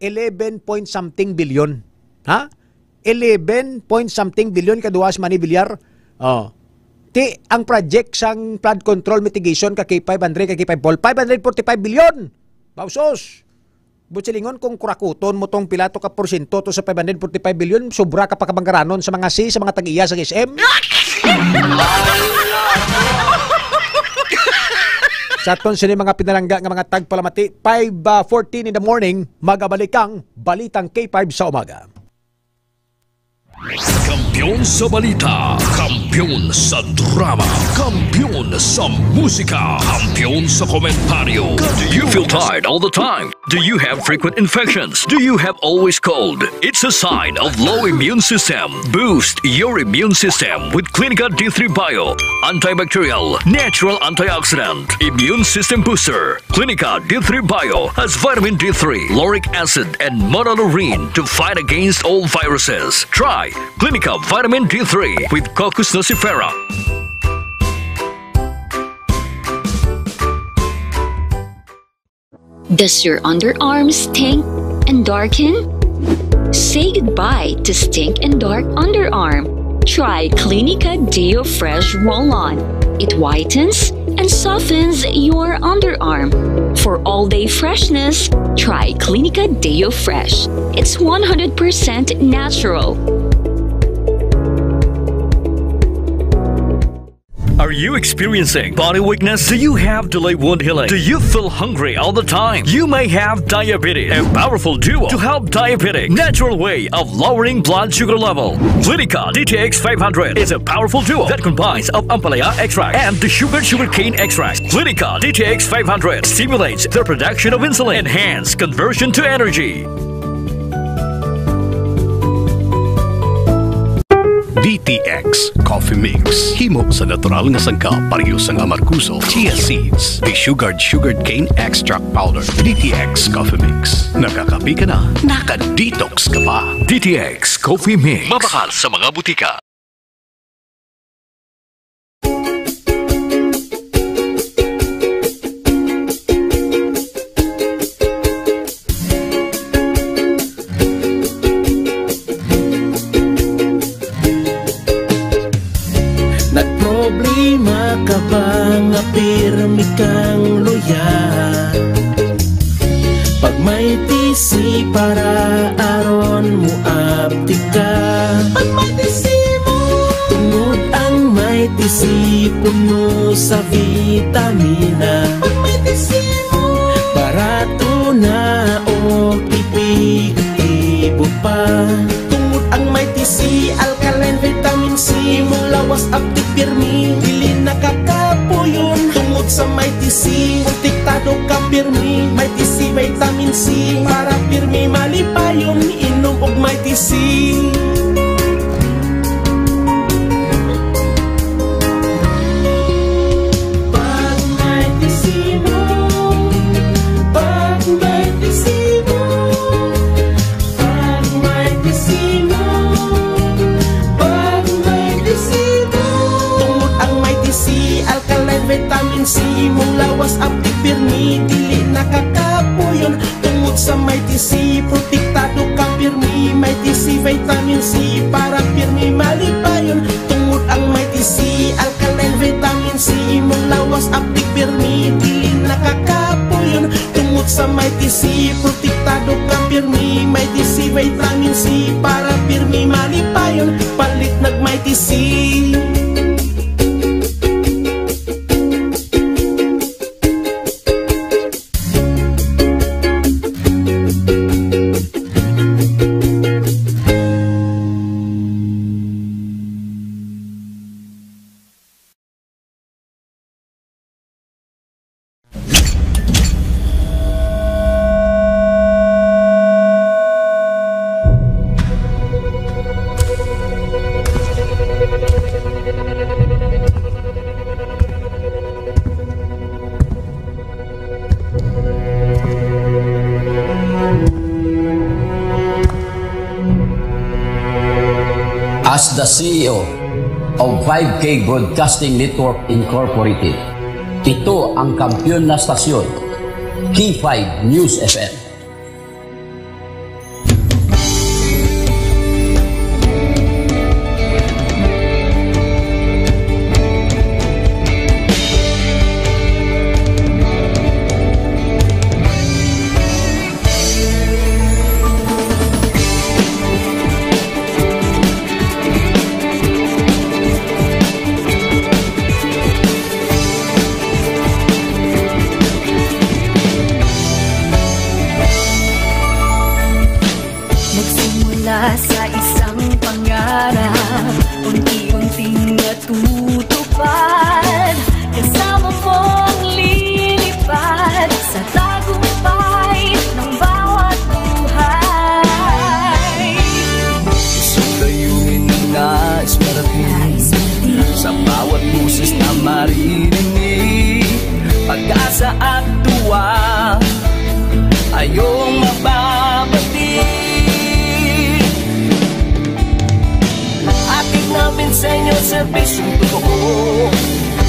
11 point something billion 11 point something billion kaduwas mani bilyar. Ang project sang flood control mitigation ka K5 Andre ka K5 Paul 545 billion. Pausos. Butsilingon kung kurakuton mo tong pilato ka porsyento to sa 545 billion, sobra ka pa kabangaranon sa mga sa mga tag-iya sa SM. Sa aton sini mga pinalangga nga mga tagpalamati, 5:14 in the morning, magabalik ang Balitang K5 sa umaga. Kampiyon sa balita, kampiyon sa drama, kampiyon sa musika, kampiyon sa komentaryo. Do you feel tired all the time? Do you have frequent infections? Do you have always cold? It's a sign of low immune system. Boost your immune system with Clinica D3 Bio, antibacterial, natural antioxidant, immune system booster. Clinica D3 Bio has vitamin D3, lauric acid, and monolurine to fight against all viruses. Try Clinica Vitamin D3 with Coccus nocifera. Does your underarm stink and darken? Say goodbye to stink and dark underarm. Try Clinica Deo Fresh Roll-On. It whitens and softens your underarm. For all-day freshness, try Clinica Deo Fresh. It's 100% natural. Are you experiencing body weakness? Do you have delayed wound healing? Do you feel hungry all the time? You may have diabetes. A powerful duo to help diabetic. Natural way of lowering blood sugar level. Clinica DTX 500 is a powerful duo that combines of ampalaya extract and the sugarcane extract. Clinica DTX 500 stimulates the production of insulin, enhance conversion to energy. DTX Coffee Mix. Himo sa natural nga sangka pareho sang amarkuso, chia seeds, sugared cane extract powder. DTX Coffee Mix. Nakakapi ka na, naka-detox ka pa. DTX Coffee Mix. Mabakal sa mga butika. Problema ka ba nga pirmi kang luya? Pag may tisi para aron mo aptika. Pag may tisi mo, tungod ang may tisi puno sa vitamina. Pag may tisi mo, barato na o epektibo pa. Tungod ang may tisi, alkaline vitamin C, mulawas aptik pirmi, dili nakakapuyon. Tungod sa may tisi, kontiktado ka pirmi. May tisi, vitamin C, para pirmi malipayon. Inom og may tisi. Pag may tisi mo, pag may tisi mo, pag may tisi mo, pag may tisi mo. Tungod ang may tisi, alkaline vitamin C, mong lawas aptik pirmi, dili nakakapuyon. Tungod sa may tisi, protektado ka pirmi. May tisi, vitamin C, para pirmi malipayon. Tungod ang may tisi, alkaline vitamin C, mong lawas aptik pirmi, dili nakakapuyon. Tungod sa may tisi, protektado ka pirmi. May tisi, vitamin C, para pirmi malipayon. Palit nag may tisi. As the CEO of 5K Broadcasting Network Incorporated, ito ang kampiyon na stasyon, K5 News FM.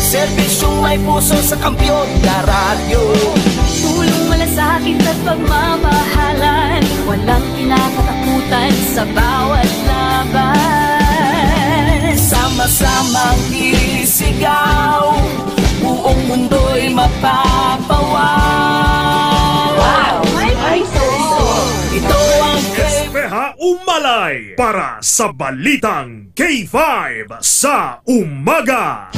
Serbisyong may puso sa Kampiyon na radyo. Tulong malasakit at pagmamahalan, walang kinakatakutan sa bawat laban. Sama-samang isigaw, buong mundo'y mapapawaw. Wow! Ito ang Espeha Umalay para sa Balitang K5 sa Umaga.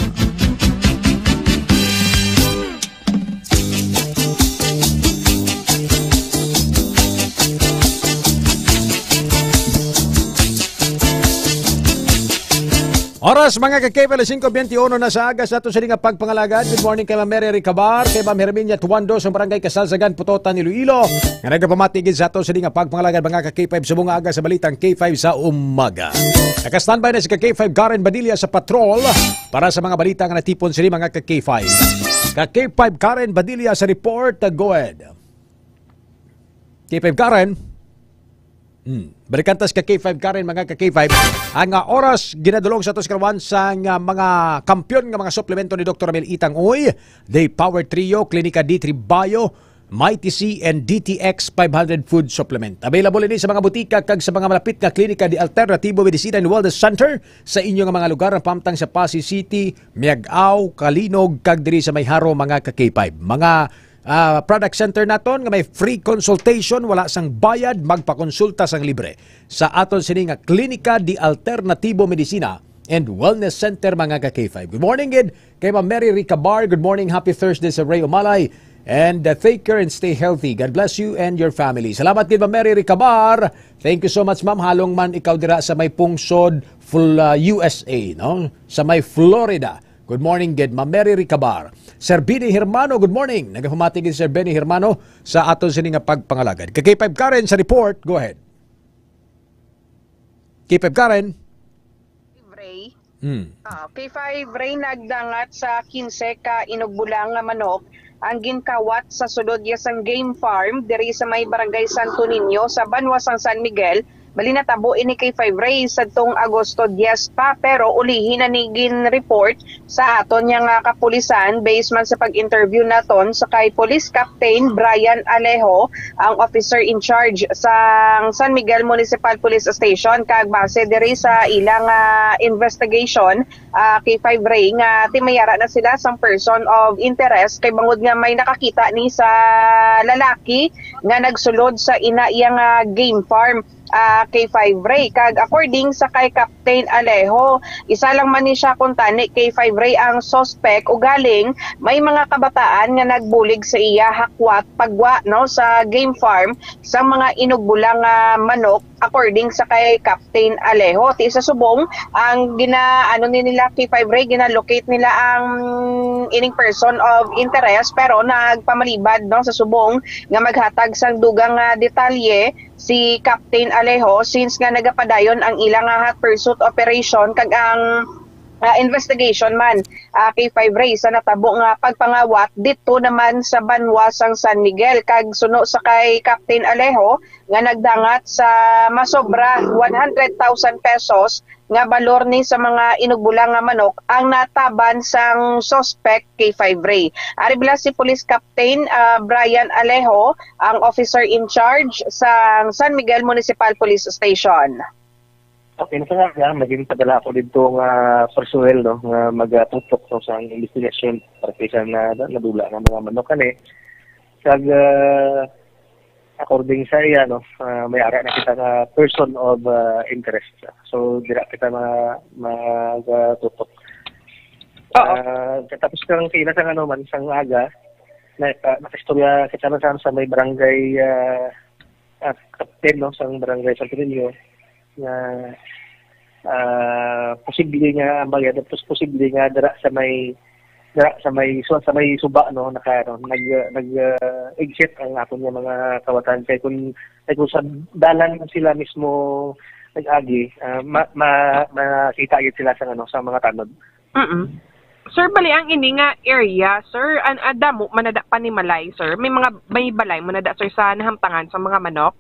Oras mga ka-K5, 5:21 na sa aga sa ato sa nga pagpangalagad. Good morning kay Ma'am Mary Ricabar, kay Ma'am Herminia Tuando sa Barangay Kasalsagan, Putotan, Iloilo. Nga nagpamatigid sa ato sa nga pagpangalagad mga ka-K5 sa bunga aga sa Balitang K5 sa Umaga. Naka-standby na si ka-K5 Karen Badilla sa patrol para sa mga balita nga natipon sila mga ka-K5. Ka-K5 Karen Badilla sa report. Go ahead. K5 Karen. Balikantas ka K5 Karen mga ka K5 ang oras ginadulong sa Toskarwan sa mga kampiyon nga mga suplemento ni Dr. Amel Itang Uy, Day Power Trio, Klinika D3 Bio, Mighty C and DTX 500 Food Supplement. Available ini sa mga butika kag sa mga malapit nga klinika di Alternatibo Medicina and Wellness Center sa inyong mga lugar ng pamtang sa Pasig City, Miagao, Kalinog kag diri sa Mayharo mga ka K5. Mga product center naton nga may free consultation, wala sang bayad, magpakonsulta sang libre sa aton sini nga Klinika di Alternatibo Medicina and Wellness Center mga ka-K5. Good morning gid kay Ma'am Mary Ricabar. Good morning, happy Thursday sa Ray Umalay, and take care and stay healthy. God bless you and your family. Salamat gid Ma'am Mary Ricabar. Thank you so much ma'am. Halong man ikaw dira sa may pungsod full USA, no? Sa may Florida. Good morning gid Ma'am Mary Ricabar. Sir Benny Hermano, good morning. Nagapamatigin Sir Benny Hermano sa aton sini nga pagpangalagad. K5 Karen sa report, go ahead. K5 Karen. Ray. K5 Ray nagdangat sa 15 ka inugbulang nga manok ang ginkawat sa sulod sang game farm diri sa may barangay Santo Niño sa Banwasang San Miguel. Bali natabo ini kay 5 Ray sa tong Agosto 10 pa, pero ulihin na ni report sa aton nga kapulisan based man sa pag-interview naton sa kay Police Captain Brian Alejo, ang officer in charge sa San Miguel Municipal Police Station, kag base diri sa ilang investigation kay 5 Ray nga timayara na sila sang person of interest kay bangod nga may nakakita ni sa lalaki nga nagsulod sa ina iyang game farm. Kay 5 Ray, kag according sa kay Captain Alejo, isa lang man ni siya kuntani kay 5 Ray ang suspect ugaling may mga kabataan nga nagbulig sa iya hakwat pagwa no sa game farm sa mga inugbulang manok. According sa kay Captain Alejo, ti sa subong ang nila kay 5 Ray, ginalocate nila ang ining person of interest, pero nagpamalibad no sa subong nga maghatag sang dugang detalye si Captain Alejo since nga nagapadayon ang ilang hot pursuit operation kag ang investigation man kay 5 Ray sa natabo nga pagpangawat dito naman sa Banwasang San Miguel, kag suno sa kay Captain Alejo nga nagdangat sa masobra 100,000 pesos nga balor ni sa mga inugbulang nga manok ang nataban sang suspect kay 5 Ray. Ari bila si Police Captain Brian Alejo, ang officer in charge sa San Miguel Municipal Police Station. Okay, nasa nga, maging padala ako dito nga personnel, no, nga magtutok no, sa investigation para sa nadula ng mga manok kani. Kag according sa iya, no, may ara na kita nga person of interest. So, dira kita magtutok. Tapos kang kina sa ano man, sang aga, nakistorya kita na sa may barangay captain, no, sang barangay Santo Niño, nga posible nga magya, tapos posible nga dara sa may suba no nag exit ang aton nga mga kawatan kay kung sa dalan sila mismo nag-agi makita gid sila sa mga tanod. Sir, bali ang ini nga area, sir, damo manada pa ni Malay, sir. May balay manada, sir, sa nahamtangan sa mga manok.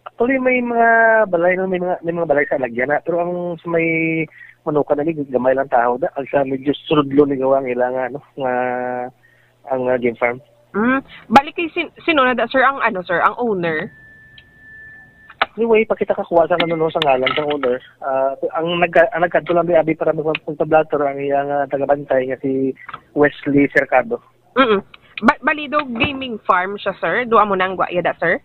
Actually may mga balay no, may mga balay sa lagyan na, pero ang may manukan na ni gamay lang tao da sa medyo suludlo ni gawa ang ilang nga ang game farm. Balik kay sino na da sir ang sir ang owner? Anyway, pakita kakuha sa sa ngalan ng owner. Ang nagkanto lang abi para magpagtablator ang iyang tagabantay nga si Wesley Cercado. Balido gaming farm siya sir. Duwa mo nang gwa da sir?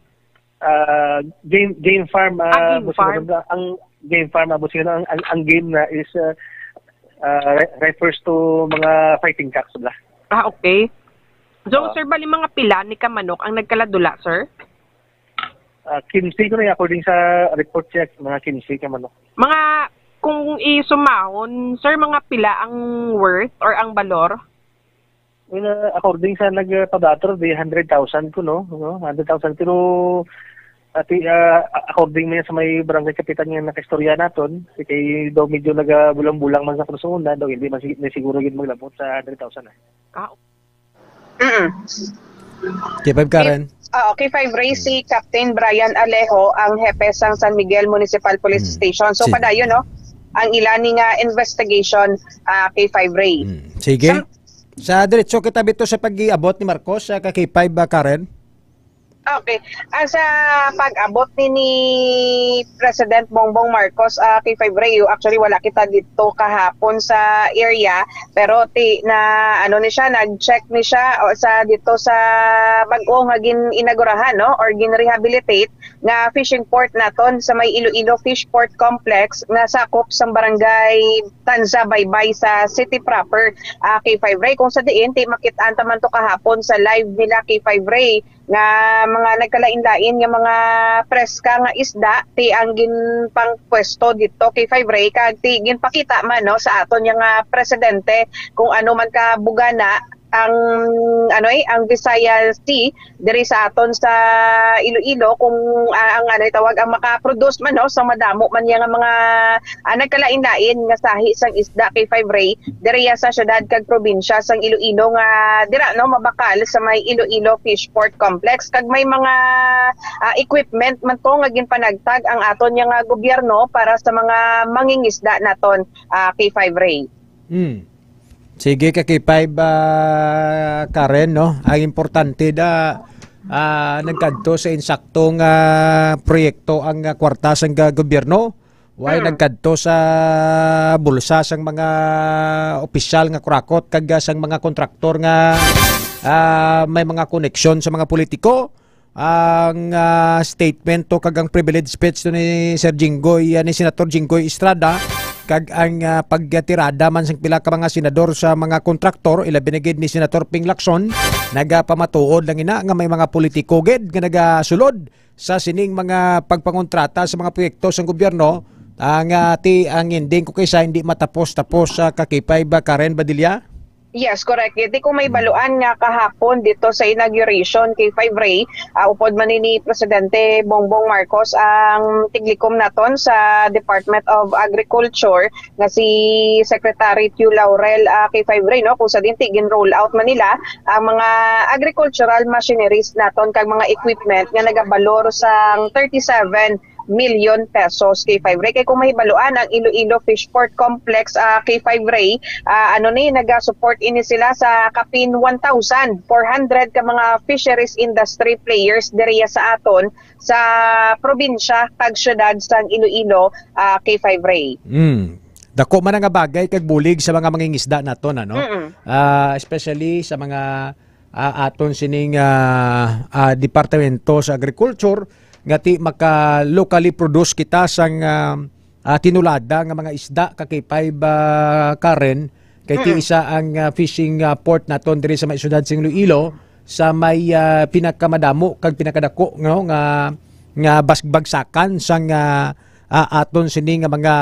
Game farm. Game farm. Ang game farm ang game na is refers to mga fighting cocks bla. Okay. So sir, bali mga pila ni kamanok ang nagkaladula sir? 15 ko na according sa report check, mga 15 ka manok. Mga, kung isumahon, sir, mga pila ang worth or ang balor? Well, according sa nagpadator, 100,000 ko, no? 100,000. Pero, according na sa may barangay kapitan nga nakistorya naton, kay daw medyo nagabulang-bulang man sa krusuna, daw hindi man siguro yun maglabot sa 100,000. K5 Karen. Okay, 5 Ray, si Captain Brian Alejo, ang hepe sang San Miguel Municipal Police Station. So, padayon, no? Ang ilaning investigation kay 5 Ray. Sige. Sa diretso kita bito sa pag-iabot ni Marcos sa K5 Karen. Okay. Sa pag-abot ni President Bongbong Marcos kay 5 Ray, actually wala kita dito kahapon sa area, pero ni siya, nag-check ni siya sa dito sa bag-o nga inagurahan, no, or gin-rehabilitate nga fishing port naton sa may Iloilo Fish Port Complex nga sakop sa barangay Tanza Baybay sa city proper kay 5 Ray. Kung sa diin makit-an taman to kahapon sa live nila kay 5 Ray nga mga nagkalain-lain nga mga preska nga isda ang ginpang pwesto dito kay 5 Ray kag ginpakita man, no, sa aton nga presidente kung ano man ka bugana ang ang Visayas Sea diri sa aton sa Iloilo, kung ang tawag ang maka-produce man, no, sa madamo man yang mga nagkalain-lain nga sahi sang isda kay 5 Ray diri sa syudad kag probinsya sang Iloilo nga dira, no, mabakal sa may Iloilo Fish Port Complex kag may mga equipment man to nga ginpanagtag ang aton nga gobyerno para sa mga mangingisda naton kay 5 Ray. Sige, K5 Karen, no? Ang importante nagkadto sa insaktong proyekto ang kwarta sang gobyerno. Way nagkadto sa bulsa sang mga opisyal nga kurakot kag sang mga kontraktor nga may mga koneksyon sa mga politiko. Ang statement to kag ang privilege speech to ni Sir Jinggoy, ni Senator Jinggoy Estrada, kag ang pagtirada man sang pila ka mga senador sa mga kontraktor, ila binigid ni Senator Ping Lacson, nagapamatuod lang ina nga may mga politiko gid nga nagasulod sa sining mga pagpangontrata sa mga proyekto sang gobyerno, ang ending ko kaysa hindi matapos-tapos sa K5 Karen Badilla. Yes, correct. Di ko may baluan nga kahapon dito sa inauguration kay 5 Ray, upod man ni Presidente Bongbong Marcos ang tiglikom naton sa Department of Agriculture nga si Secretary Tiu Laurel kay 5 Ray, no, kung sa dinti gin-roll out man nila ang mga agricultural machineries naton kag mga equipment nga nagabalor sang 37 million pesos kay 5 Ray. Kay kung mahibaluan ang Iloilo Fish Port Complex kay 5 Ray, naga-support ini sila sa kapin 1,400 ka mga fisheries industry players diriya sa aton sa probinsya kag syudad sang Iloilo kay 5 Ray. Dako man nga bagay kag bulig sa mga mangingisda naton, ano? Especially sa mga aton sining departamento sa agriculture nga ti maka-locally produce kita sang tinulada nga mga isda kay 5 Karen, kay ti isa ang fishing port naton diri sa may syudad sing Iloilo sa may pinakamadamo kag pinakadako, no, nga bagsakan sang aton sini nga mga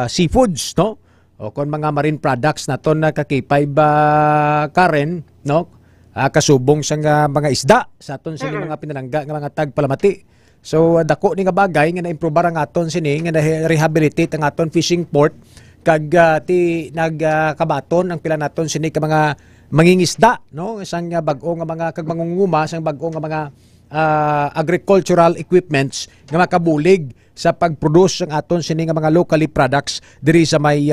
seafoods, no, o kon mga marine products naton na kay 5 Karen, no, kasubong sa mga isda sa aton sini mga pinalangga nga mga tagpalamati. So dako ni nga bagay nga na-improve ang aton sini nga na-rehabilitate ang aton fishing port kag nagkabaton ang pila naton sini ka mga mangingisda, no, isang bag-o nga mga kag mangunguma sang bag-o nga mga agricultural equipments nga makabulig sa pagproduce ng aton sini nga mga locally products diri sa may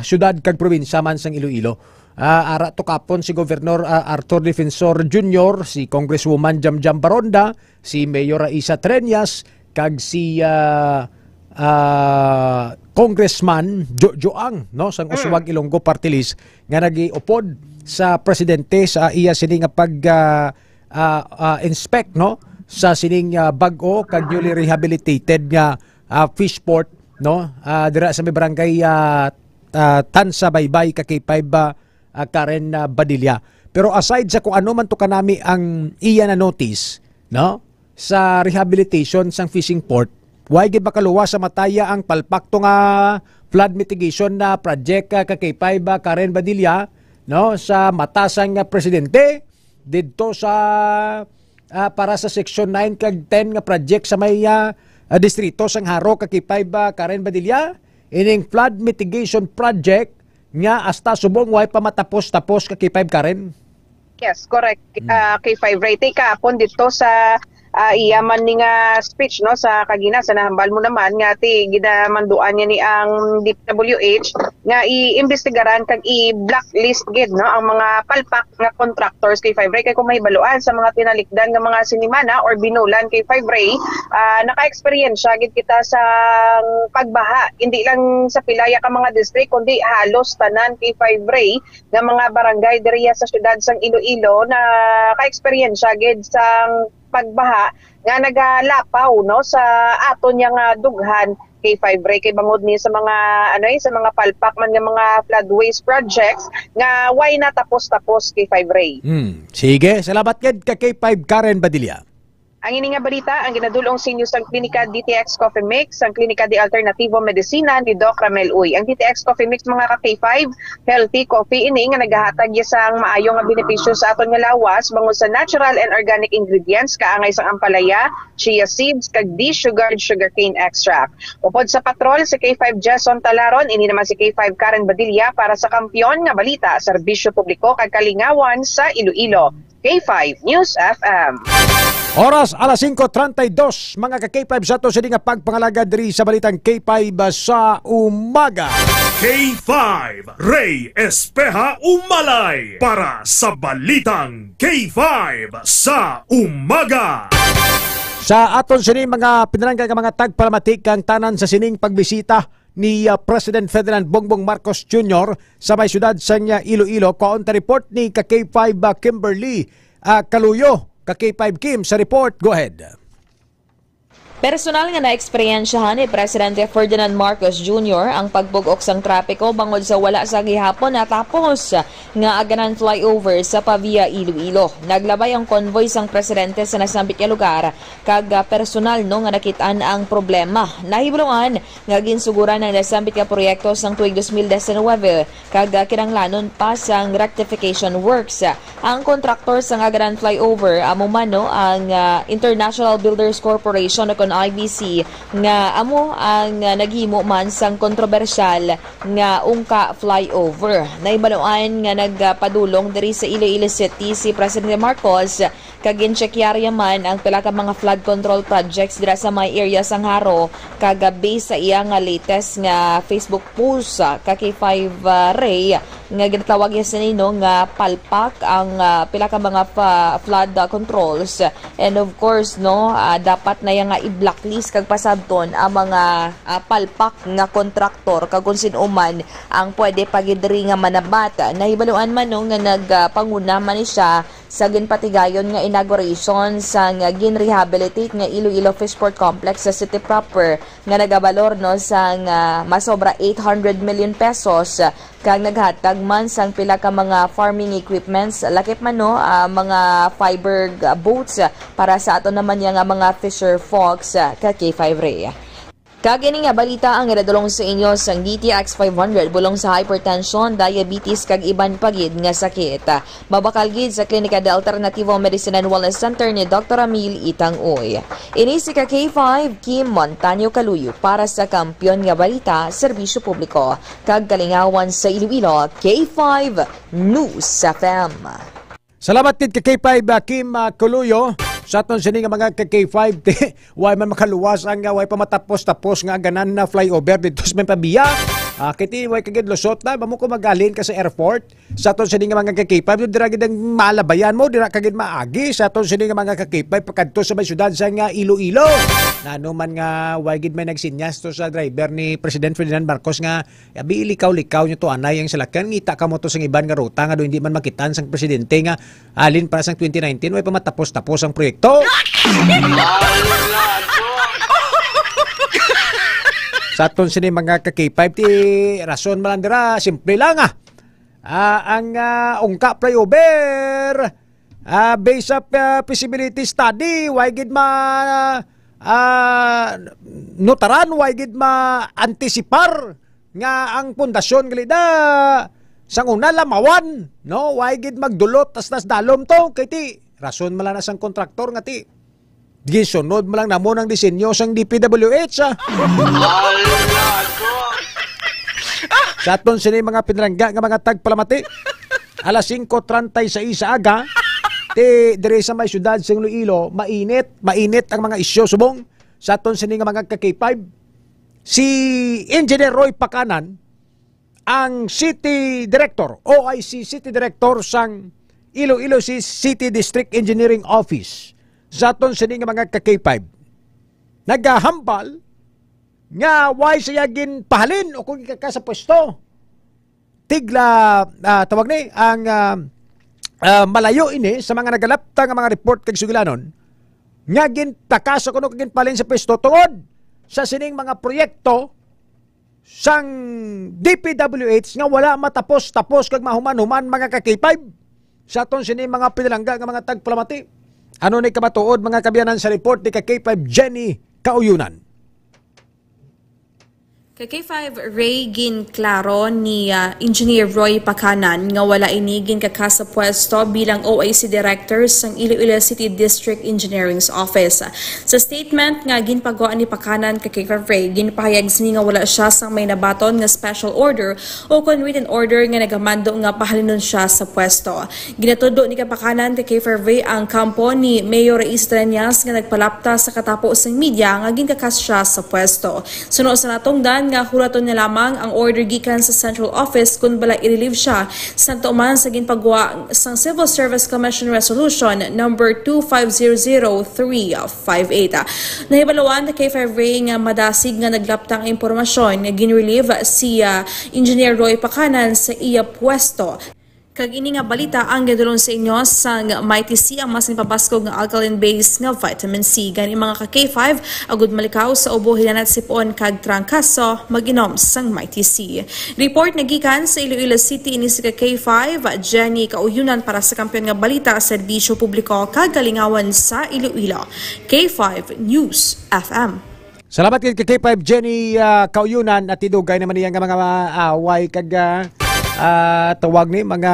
syudad kag probinsya man sang Iloilo. Ara to kapon si Governor Arthur Defensor Jr., si Congresswoman Jamjam Baronda, si Mayor Raisa Treñas, kag si Congressman Joang, no, sang Usuwag Ilonggo Party List nga nagiupod sa presidente sa iya sining nga pag inspect, no, sa sining bag-o kag newly rehabilitated nga fish port, no, dira sa may barangay Tansa Baybay Kakay-5 Karen Badilla. Pero aside sa kung ano man to kanami ang iya na notice, no, sa rehabilitation sang fishing port, why gid makaluwa sa mataya ang palpak to nga flood mitigation na project Kakay-5 Karen Badilla, no, sa mata sang presidente didto sa para sa section 9 kag 10 nga project sa may distrito sang Haro Kakay-5 Karen Badilla, ining flood mitigation project nga hasta subong way pa matapos-tapos Kakay-5 Karen. Yes, correct. K5 Ray, take kapon dito sa iyaman ni nga speech, no, sa kagina sa nahambal mo naman nga ti gidamanduan niya ni ang DPWH nga iimbestigaran kag i-blacklist gid, no, ang mga palpak nga contractors kay 5 Ray kay kung mahibaluan sa mga tinalikdan nga mga sinimana or binulan kay 5 Ray, naka-experience gid kita sa pagbaha hindi lang sa pilaya ka mga district kundi halos tanan kay 5 Ray nga mga barangay diriya sa syudad sang Iloilo na ka-experience gid sang pagbaha nga nagalapaw, no, sa aton yang dughan kay 5 Ray kay bangod ni sa mga sa mga palpak man nga mga floodways projects nga why natapos-tapos kay 5 Ray. Sige, salamat gid kay 5 Karen Badilla. Ang ini nga balita ang ginadulong sa inyo sa Klinika DTX Coffee Mix, ang Klinika de Alternativo Medicina ni Doc Ramel Uy. Ang DTX Coffee Mix mga ka-K5, healthy coffee ini nga nagahatag sang maayong nga benepisyo sa aton nga lawas bangod sa natural and organic ingredients kaangay sang ampalaya, chia seeds kag de-sugared sugarcane extract. Upod sa patrol si K5 Jason Talaron, ini naman si K5 Karen Badilla para sa Kampiyon nga balita, serbisyo publiko kag kalingawan sa Iloilo. K5 News FM. Oras alas 5:32 mga ka-K5 sa to sa nga pagpangalaga diri sa balitang K5 sa umaga. K5 Ray Espeja Umalay para sa balitang K5 sa umaga. Sa aton sining mga pinaranggan nga mga tagpalamatik kang tanan sa sining pagbisita ni President Ferdinand Bongbong Marcos Jr. sa may syudad sa Iloilo. Kaunta report ni K5 Kimberly Kaluyo. K5 Kim sa report. Go ahead. Personal nga na-eksperyensyahan ni Presidente Ferdinand Marcos Jr. ang pagbugok sang trapiko bangod sa wala sa gihapon natapos nga aganan flyover sa Pavia, Iloilo. Naglabay ang convoy sang presidente sa nasambit nga lugar kag personal no nga nakitaan ang problema. Nahibulungan nga ginsuguran ng nasambit nga proyekto sang tuig 2019 kag kinanglanon pa sang rectification works. Ang kontraktor sang aganan flyover amo man no ang International Builders Corporation o IBC nga amo ang naghimo man sang kontrobersyal nga ungka flyover. Naibaluan nga nagpadulong diri sa Iloilo City si President Marcos kag ginchekyarya man ang pila ka mga flood control projects dira sa may area sang Haro kag base sa iya nga latest nga Facebook post K5 Ray nga ginatawag niya sa nino nga palpak ang pila ka mga flood controls, and of course no dapat na yang nga blacklist kag pasabton ang mga palpak nga kontraktor kag kung sino man ang pwede pagidiri nga manabata. Nahibaluan man no nga nagpanguna man siya sa ginpatigayon nga inauguration sa nga gin-rehabilitate nga Iloilo Fishport Complex sa City Proper nga nagabalor no sa nga masobra 800 million pesos kag naghatag man sang pila ka mga farming equipments lakip man no mga fiber boats para sa ato naman nga mga fisher folks ka K5 Ray. Kagini nga balita ang iradulong sa inyo sang DTX 500 bulong sa hypertension, diabetes kag iban pagid nga sakit. Mabakal gid sa Klinika de Alternativo Medicine and Wellness Center ni Dr. Amil Itang-Uy. Ini si K5 Kim Montaño Kaluyo para sa Kampiyon nga balita, serbisyo publiko kag kalingawan sa Iloilo, K5 News FM. Salamat din kay K5 Kim Coluyo. Sa aton sini nga mga K5 way man makaluwas ang way pa matapos-tapos nga ganan na flyover dito sa Pabiya. Kiti way kagid lusot na mo ko magalin ka sa airport. Sa aton sini nga mga K5 dira gid ang malabayan mo, dira kagid maagi sa aton sini nga mga K5 pagkadto sa may syudad sa nga Iloilo. Nano man nga way gid may nagsinyas to sa driver ni President Ferdinand Marcos nga abi likaw-likaw nyo to anay ang salakyan ngita ka mo to sang iban nga ruta nga do hindi man makitan sang presidente nga alin para sang 2019 way pa matapos-tapos ang proyekto. Sa aton sini mga K5 ti rason man dira simple lang ang ungka flyover based up feasibility study way gid ma notaran way gid ma antisipar nga ang pundasyon galida sang una lamawan no way gid magdulot tas dalom to kay ti rason man lang sang kontraktor nga ti gisunod mo lang namo ng disenyo sang DPWH Sa aton sini mga pinrangga nga mga tagpalamati alas 5:36 sa aga ti dire sa may syudad sa Iloilo mainit ang mga isyu subong sa aton sini nga mga K5 si Engineer Roy Pakanan ang City Director OIC City Director sang Iloilo City District Engineering Office sa aton sini nga mga K5 nagahambal nga why siya gin pahalin o kung ikaka sa pwesto tigla tawag ni ang malayo ini sa mga nagalapta nga mga report kag sugilanon nga gin takas o kuno gin palin sa pwesto tungod sa sining mga proyekto sang DPWH nga wala matapos-tapos kag mahuman-human mga K5 sa aton sini mga pinalangga nga mga tagpalamati. Ano ni kamatuod mga kabiyanan sa report ni K5 Jenny Kauyunan? K5 Ray gin klaro ni Engineer Roy Pakanan nga wala inigin kakasa pwesto bilang OIC Director sang Iloilo City District Engineering's Office. Sa statement nga ginpagawa ni Pakanan kay K5 Ray ginpahayag sini nga wala siya sang may nabaton nga special order o kon written order nga nagamando nga pahalinon siya sa pwesto. Ginatudo ni Pakanan kay K5 Ray ang kampo ni Mayor Estranias nga nagpalapta sa katapos ng media nga ginkakas siya sa pwesto. Suno sa natungdan nga hulaton niya lamang ang order gikan sa Central Office kung bala i-relieve siya sa tuman sa ginpagawa sang Civil Service Commission Resolution number 2500358. Nahibalawan na K5 Ray nga madasig nga naglaptang impormasyon nga gin-relieve si Engineer Roy Pakanan sa iya pwesto. Kag ini nga balita ang gadulon sa inyo sang Mighty C ang mas nipabaskog nga alkaline base nga vitamin C. Gani mga ka-K5 agud malikaw sa ubo hilanat sipon kag trangkaso mag-inom sang Mighty C. Report nagikan sa Iloilo City ini si ka-K5 Jenny Kauyunan para sa kampiyon nga balita serbisyo publiko kag kalingawan sa Iloilo. K5 News FM. Salamat kay K5 Jenny Kauyunan at idugay naman niya nga mga away kag tawag ni mga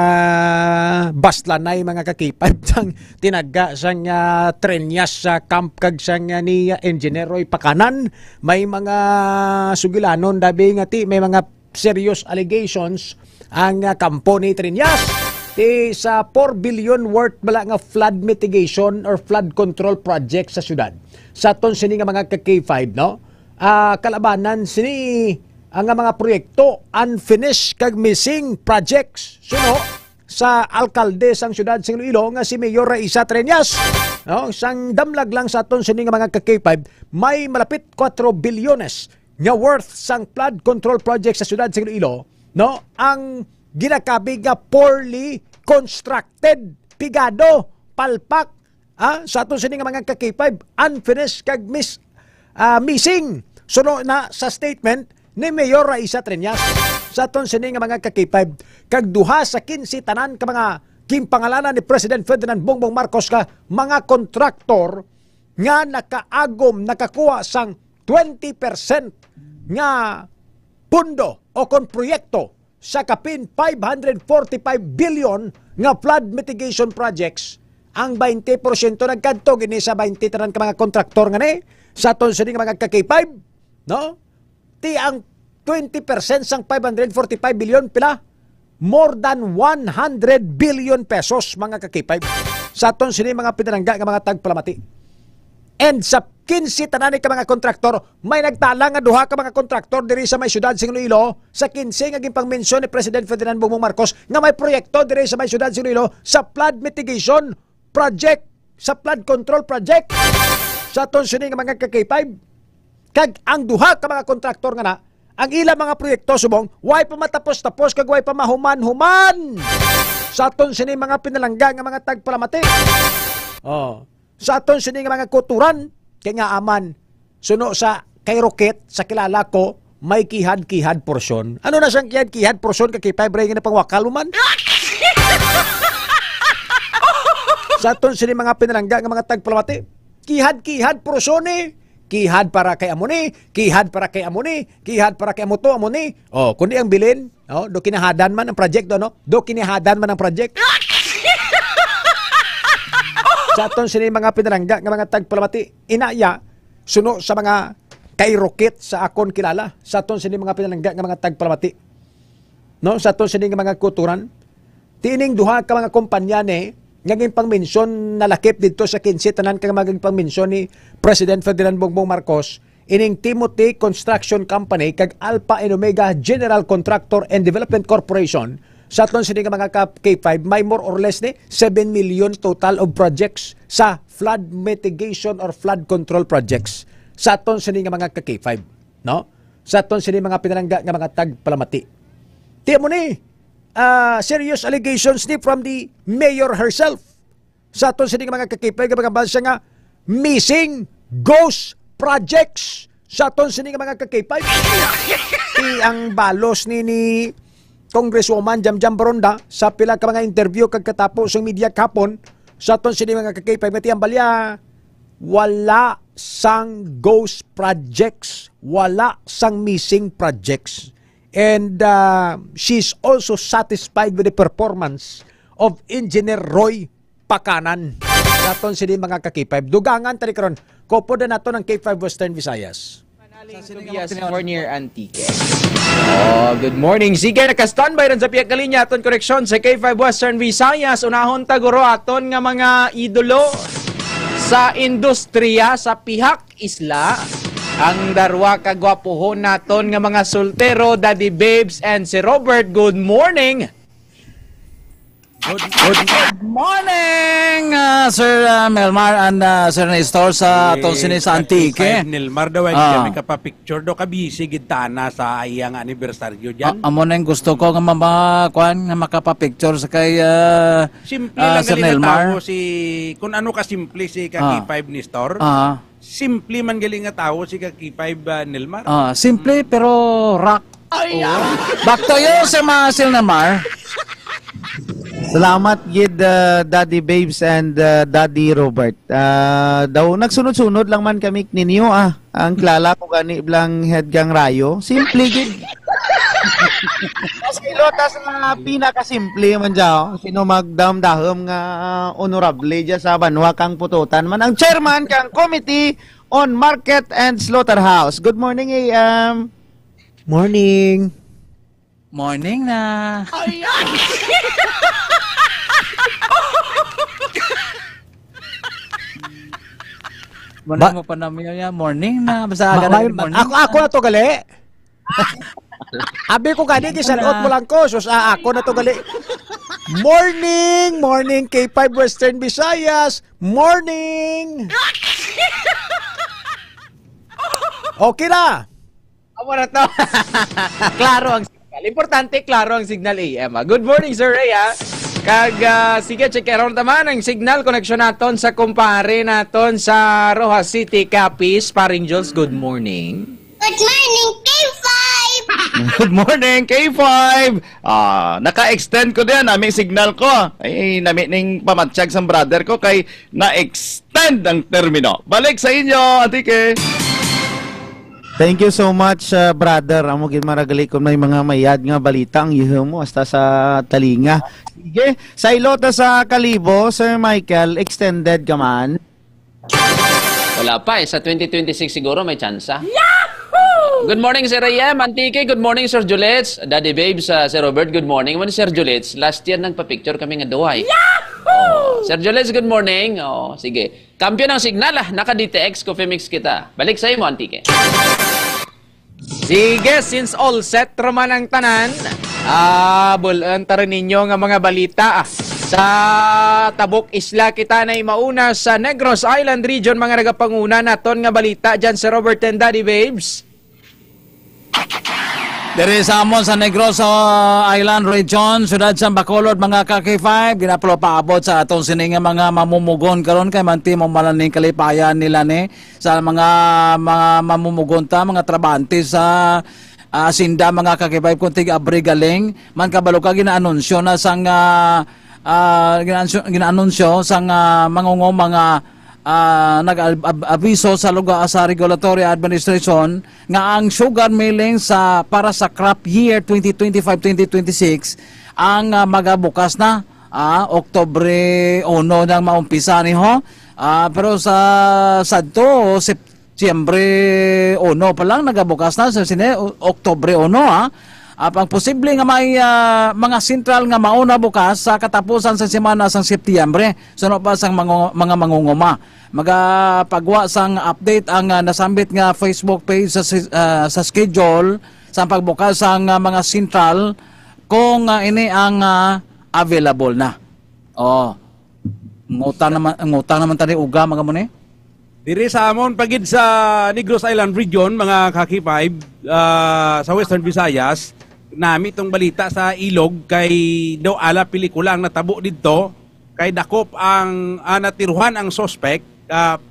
baslanay mga K5 sang tinaga sang trenyas sa camp kag sang ni Engineer Roy Pakanan may mga sugilanon dabi nga ti may mga serious allegations ang kampo ni Trenyas sa 4 billion worth bala nga flood mitigation or flood control project sa syudad. Sa ton sini nga mga K5 no kalabanan sini ang mga proyekto unfinished kag missing projects suno sa alkalde sang syudad sing Iloilo nga si Mayor Raisa Trenyas no sang damlag lang sa aton sini nga mga K5 may malapit 4 bilyones nga worth sang flood control project sa syudad sing Iloilo no ang ginakabi nga poorly constructed pigado palpak sa aton sini nga mga K5 unfinished kag missing suno na sa statement ni Mayor Raisa Trenyas sa aton sini nga mga K5 kag duha sa 15 tanan ka mga gimpangalanan ni President Ferdinand Bongbong Marcos ka mga kontraktor nga nakakuha sang 20% nga pundo o kon proyekto sa kapin 545 billion nga flood mitigation projects. Ang 20% nagkadto gini sa 20 tanan ka mga kontraktor nga ni sa aton sini nga mga K5 no ti ang 20% sang 545 billion pila more than 100 billion pesos mga kakipay sa aton sini mga pinalangga nga mga tagpalamati. And sa 15 tanani ka mga kontraktor, may nagtala nga duha ka mga kontraktor diri sa may syudad sing Iloilo sa 15 nga gimpangmensyon ni President Ferdinand Bongbong Marcos nga may proyekto diri sa may syudad sing Iloilo sa flood mitigation project, sa flood control project. Sa aton sini nga mga kakipay, kag ang duha ka mga kontraktor nga na, ang ilang mga proyekto subong way pa matapos-tapos kag way pa mahuman-human. Sa aton sini mga pinalangga nga mga tagpalamati. Sa aton sini nga mga kuturan kay nga aman suno sa kay Rocket sa kilala ko may kihad-kihad porsyon. Ano na siyang kihad-kihad porsyon kay Fibre nga pangwakaluman? Sa aton sini mga pinalangga nga mga tagpalamati, kihad-kihad porsyon ni. Kihad para kay amoni, kihad para kay amoni, kihad para kay amoto amoni. Kundi ang bilin, do kinahadan man ang project do kinahadan man ang project. Sa aton sini mga pinalangga nga mga tagpalamati, inaya suno sa mga kay Rocket sa akon kilala. Sa aton sini mga pinalangga nga mga tagpalamati. No, sa aton sini nga mga kuturan, tining duha ka mga kumpanya ni ngaging pangmensyon na lakip dito sa 15 tanan kang maging pangmensyon ni President Ferdinand Bongbong Marcos ining Timothy Construction Company kag Alpha and Omega General Contractor and Development Corporation. Sa aton sini nga mga K5 may more or less ni 7 million total of projects sa flood mitigation or flood control projects. Sa aton sini nga mga K5, no? Sa aton sini mga pinalangga nga mga tagpalamati. Ti mo ni serious allegations ni from the mayor herself. Sa aton sini mga kakipay nga mga bansa nga missing ghost projects. Sa aton sini mga kakipay ang balos ni Congresswoman Jamjam Baronda sa pila ka mga interview kag katapos ng media kapon. Sa aton sini mga kakipay mati ang balya wala sang ghost projects, wala sang missing projects. And she's also satisfied with the performance of Engineer Roy Pakanan. Naton sini mga kakipay. Dugangan tali karon. Kopo na nato ng K5 Western Visayas. Tobias Fournier Antique. Good morning. Sige, naka-standby ron sa piyak kalinya aton koreksyon sa K5 Western Visayas. Unahon taguro aton nga mga idolo sa industriya sa pihak isla. Ang darwa kagwapuhon naton nga mga soltero, Daddy Babes and si Robert. Good morning. Good morning, Sir Melmar and Sir Nestor sa atong sini sa Antique. Nilmar daw ay kami kapapicture do kabisi gitana sa iyang anibersaryo diyan. Amo na gusto ko nga mamakuan nga makapapicture sa kay simple lang Sir Melmar. Si kun ano ka simple si K5 Nestor. Simple man galing nga tao si K5 Nilmar. Simple pero rock. Back to you, Sir Melmar. Salamat gid Daddy Babes and Daddy Robert. Daw nagsunod-sunod lang man kami ninyo Ang klala ko gani blang head gang rayo. Simple gid. Kasi lotas na pinaka-simple man dyan. Sino magdamdahom nga honorable dyan sa banwa kang pututan man. Ang chairman kang Committee on Market and Slaughterhouse. Good morning, AM. Morning. Morning na. Morning mo pa namin yan. Morning na. Basta morning. Ako na to gali. Abi ko gani gisalot mo lang ko. Sus ako na to gali. Morning K5 Western Visayas. Morning. Okay na. Amo na to. Klaro ang signal. Importante, klaro ang signal AM. Good morning, Sir Ray. Kag sige, check around naman ang signal connection naton sa kumpare naton sa Rojas City, Capiz. Paring Jules, good morning. Good morning, K5! Good morning, K5! Naka-extend ko din aming signal ko. Ay, nami ning pamatsyag sa brother ko kay na-extend ang termino. Balik sa inyo, Antike! Thank you so much, brother. Amo gid maragali ko na mga mayad nga balita ang iho mo hasta sa talinga. Sige, sa ilota sa Kalibo, Sir Michael, extended ka man? Wala pa Sa 2026 siguro may tsansa. Yahoo! Good morning, Sir Rayem, Antique. Good morning, Sir Julets. Daddy Babes, Sir Robert, good morning. When Sir Julets, last year nagpa-picture kami nga duway. Oh, Sir Julets, good morning. Oh, sige. Kampiyon ng signal, naka-DTX, coffee mix kita. Balik sa mo, Antique. Sige, since all set raman ang tanan, bulan tarin ninyo nga mga balita. Sa Tabuk Isla kita na mauna sa Negros Island region mga nagapanguna naton nga balita dyan sa Robert and Daddy Babes. Diri sa amon sa Negros Island region, sudad sa Bacolod mga ka-K5, ginaplo paabot sa atong sininga mga mamumugon karon kay manti mo malaning kalipayan nila ni sa mga mamumugon ta, mga trabante sa sinda mga ka-K5 kuntig abri galing man kabalo ka ginaanunsyo na sang ginaanunsyo sang mangungong mga nag-abiso sa lugar sa Regulatory Administration nga ang sugar milling para sa crop year 2025-2026 ang magabukas na Oktubre 1 nang maumpisa niho pero sa sadto Setyembre 1 pa lang nagabukas na sa Oktubre 1 ang posible nga may mga sentral nga mauna bukas sa katapusan sa semana sang Setyembre. Suno pa sang mga mangunguma. Magapagwa sang update ang nasambit nga Facebook page sa schedule sa pagbukas sang mga sentral kung ini ang available na. Oh. Ngutang naman tani uga mga muni. Diri sa amon pagid sa Negros Island region mga Kaki 5 sa Western Visayas nami itong balita sa ilog kay daw ala pelikula ang natabo dito kay dakop ang natiruhan ang suspect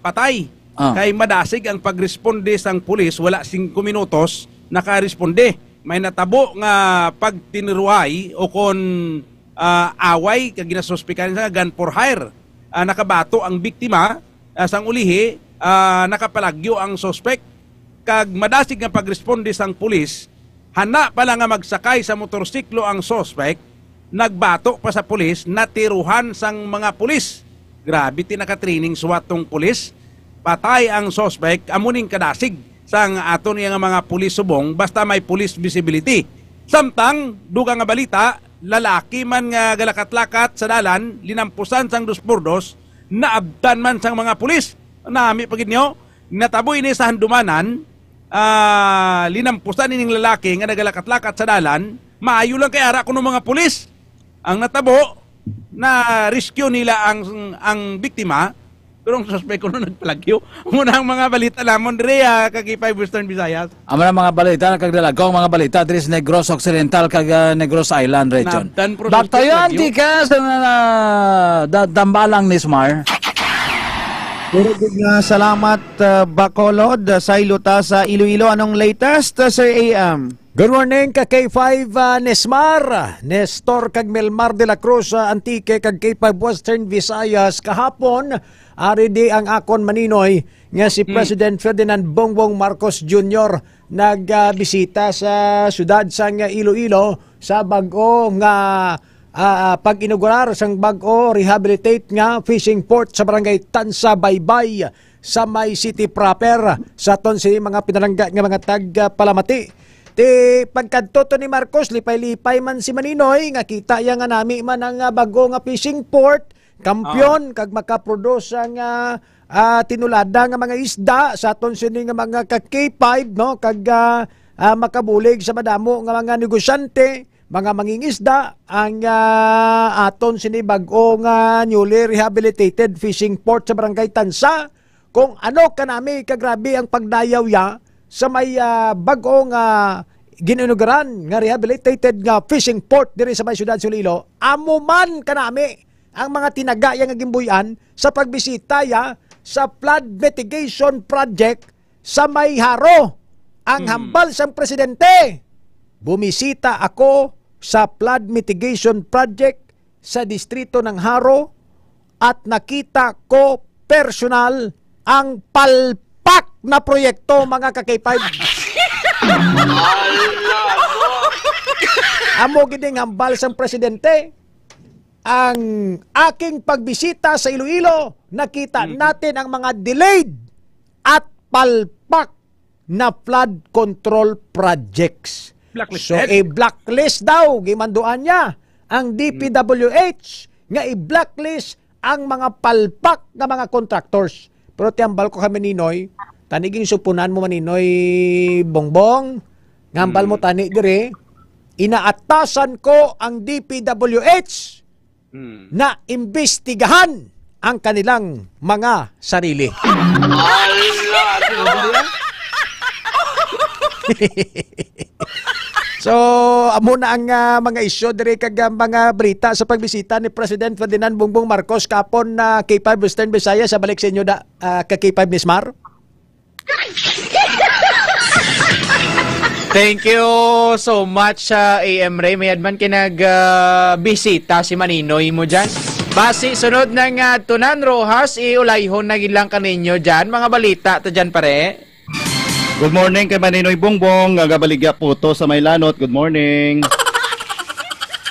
patay kay madasig ang pagresponde sang pulis wala 5 minutos nakaresponde may natabo nga pagtiniruhay o kon away kay ginasuspikan sa gun for hire nakabato ang biktima sang ulihi nakapalagyo ang suspect kag madasig nga pagresponde sang pulis hana pala nga magsakay sa motorsiklo ang suspect, nagbato pa sa pulis, natiruhan sang mga pulis. Grabe tinaka-training SWAT tong pulis. Patay ang suspect, amuning kadasig sang aton nga mga pulis subong basta may police visibility. Samtang, duga nga balita, lalaki man nga galakat-lakat sa dalan, linampusan sang 2x2, naabdan man sang mga pulis. Nami pagid nyo, nataboy ni sa handumanan, linampusan ining lalaki nga nagalakat-lakat sa dalan, maayo lang kay ara kuno mga pulis. Ang natabo na rescue nila ang biktima, pero ang suspect kuno nagpalagyo. Muna ang mga balita lamon dire kag 5 Western Visayas. Amo na mga balita kagdalagong mga balita dire sa Negros Occidental kag Negros Island region. Baktayan di ka sa dambalang ni Smar. Salamat Bacolod sa iluta sa Iloilo. Anong latest Sir AM? Good morning ka K5 Nesmar, Nestor kag Melmar de la Cruz Antique kag K5 Western Visayas kahapon ari di ang akon maninoy nga si President Ferdinand Bongbong Marcos Jr. nagbisita sa syudad sang Iloilo sa bag-o nga pag-inaugurar sang bag-o rehabilitate nga fishing port sa barangay Tansa Baybay sa May City proper sa ton si mga pinalangga nga mga tag-palamati. Ti pagkadto to ni Marcos lipay-lipay man si Maninoy nga kita ya nga nami man ang bago nga fishing port kampyon kag makaproduce ang tinulada nga mga isda sa ton sini nga mga K5 no kag makabulig sa madamo nga mga negosyante mga mangingisda ang aton sini bag-o nga newly rehabilitated fishing port sa barangay Tansa. Kung ano kanami kagrabe ang pagdayaw ya sa may bag-o nga ginunugaran nga rehabilitated nga fishing port diri sa may syudad Iloilo. Amo man kanami ang mga tinaga yang gimbuyan sa pagbisita ya sa flood mitigation project sa may Haro. Ang hambal sang presidente. Bumisita ako sa flood mitigation project sa distrito ng Haro at nakita ko personal ang palpak na proyekto mga ka-K5. Amo giding hambal sang presidente. Ang aking pagbisita sa Iloilo, nakita natin ang mga delayed at palpak na flood control projects. Blacklisted? So, i-blacklist daw, gimanduan niya ang DPWH nga i-blacklist ang mga palpak na mga contractors. Pero tiyambal ko kami Ninoy, taniging supunan mo maninoy Bongbong, ngambal mo tani dire, inaatasan ko ang DPWH na imbestigahan ang kanilang mga sarili. So, amo na ang mga isyo dire kag mga brita sa pagbisita ni President Ferdinand Bongbong Marcos kapon na K5 Western Visayas. Sa balik sa inyo da ka K5 Miss Mar. Thank you so much AM Ray. May adman kinag bisita si Maninoy mo dyan. Basi sunod ng Tunan Rojas, iulayhon na gilang kaninyo dyan. Mga balita to dyan pare. Good morning kay Maninoy Bongbong, gagabaligya po to sa Maylanot. Good morning.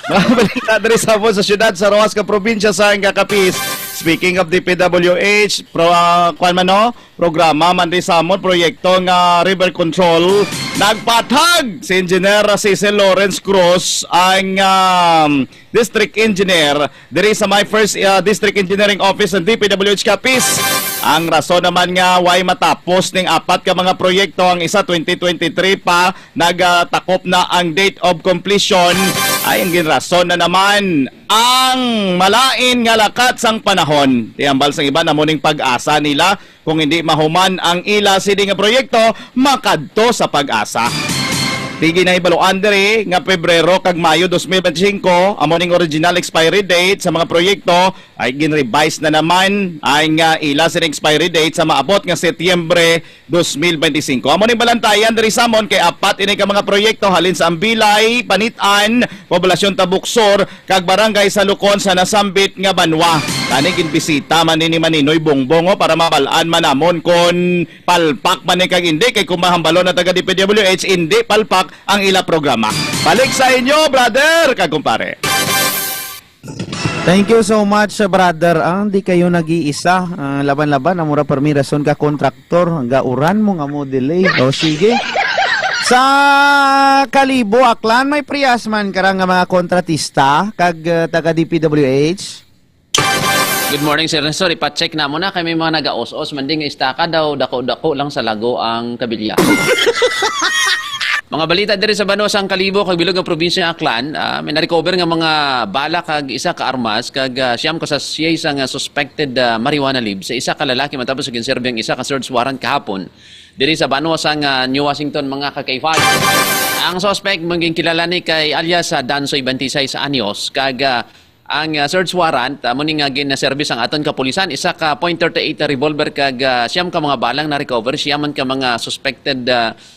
Mabalita diri sa syudad sa Rojas ka probinsya sa Kakapis. Speaking of the PWH, programa man di samon proyekto nga river control, nagpatag si Engineer Cecil Lawrence Cruz ang district engineer diri sa my first district engineering office ng DPWH Capiz. Ang rason naman nga why matapos ning apat ka mga proyekto, ang isa 2023 pa nagtakop na ang date of completion, ay ang ginrason na naman ang malain nga lakat sang panahon. Tiambal sang iba na muning pag-asa nila kung hindi mahuman ang ila sidi nga proyekto makadto sa pag-asa. Tigi na ibaluan diri nga Pebrero kag Mayo 2025 amo ning original expiry date sa mga proyekto ay gin-revise na naman ay nga ila sa expiry date sa maabot nga Setyembre 2025. Amo ning balantayan diri samon kay apat ini ka mga proyekto halin sa Ambilay, Panitan, Poblasyon Tabuksor kag Barangay Salukon sa nasambit nga Banwa. Tani ginbisita man ni Maninoy Bongbong para mabalaan man namon kon palpak man ni kag hindi kay kumahambalo na taga DPWH hindi palpak ang ila programa. Balik sa inyo, brother, kagumpare. Thank you so much, brother. Ang di kayo nag-iisa. Laban-laban, amura permi rason ka kontraktor. Gauran mo nga mo delay. O sige. Sa Kalibo, Aklan, may priyasman karang nga mga kontratista kag taga DPWH. Good morning, Sir Nestor. Ipa-check na mo na kay may mga naga-os-os. Manding istaka daw, dako-dako lang sa lago ang kabilya. Mga balita diri sa Banosang Kalibo kag bilog nga probinsya ng Aklan, may na-recover nga mga bala kag isa ka armas kag siyam ka sa siya isang suspected marijuana leaves sa isa ka lalaki matapos ginserbe ang isa ka search warrant kahapon diri sa Banosang New Washington mga ka-K5. Ang suspect maging kilala ni kay alias Dansoy Bantisay sa Anyos kag ang search warrant muning gin-service ang aton kapulisan isa ka .38 revolver kag siyam ka mga balang na-recover, siya man ka mga suspected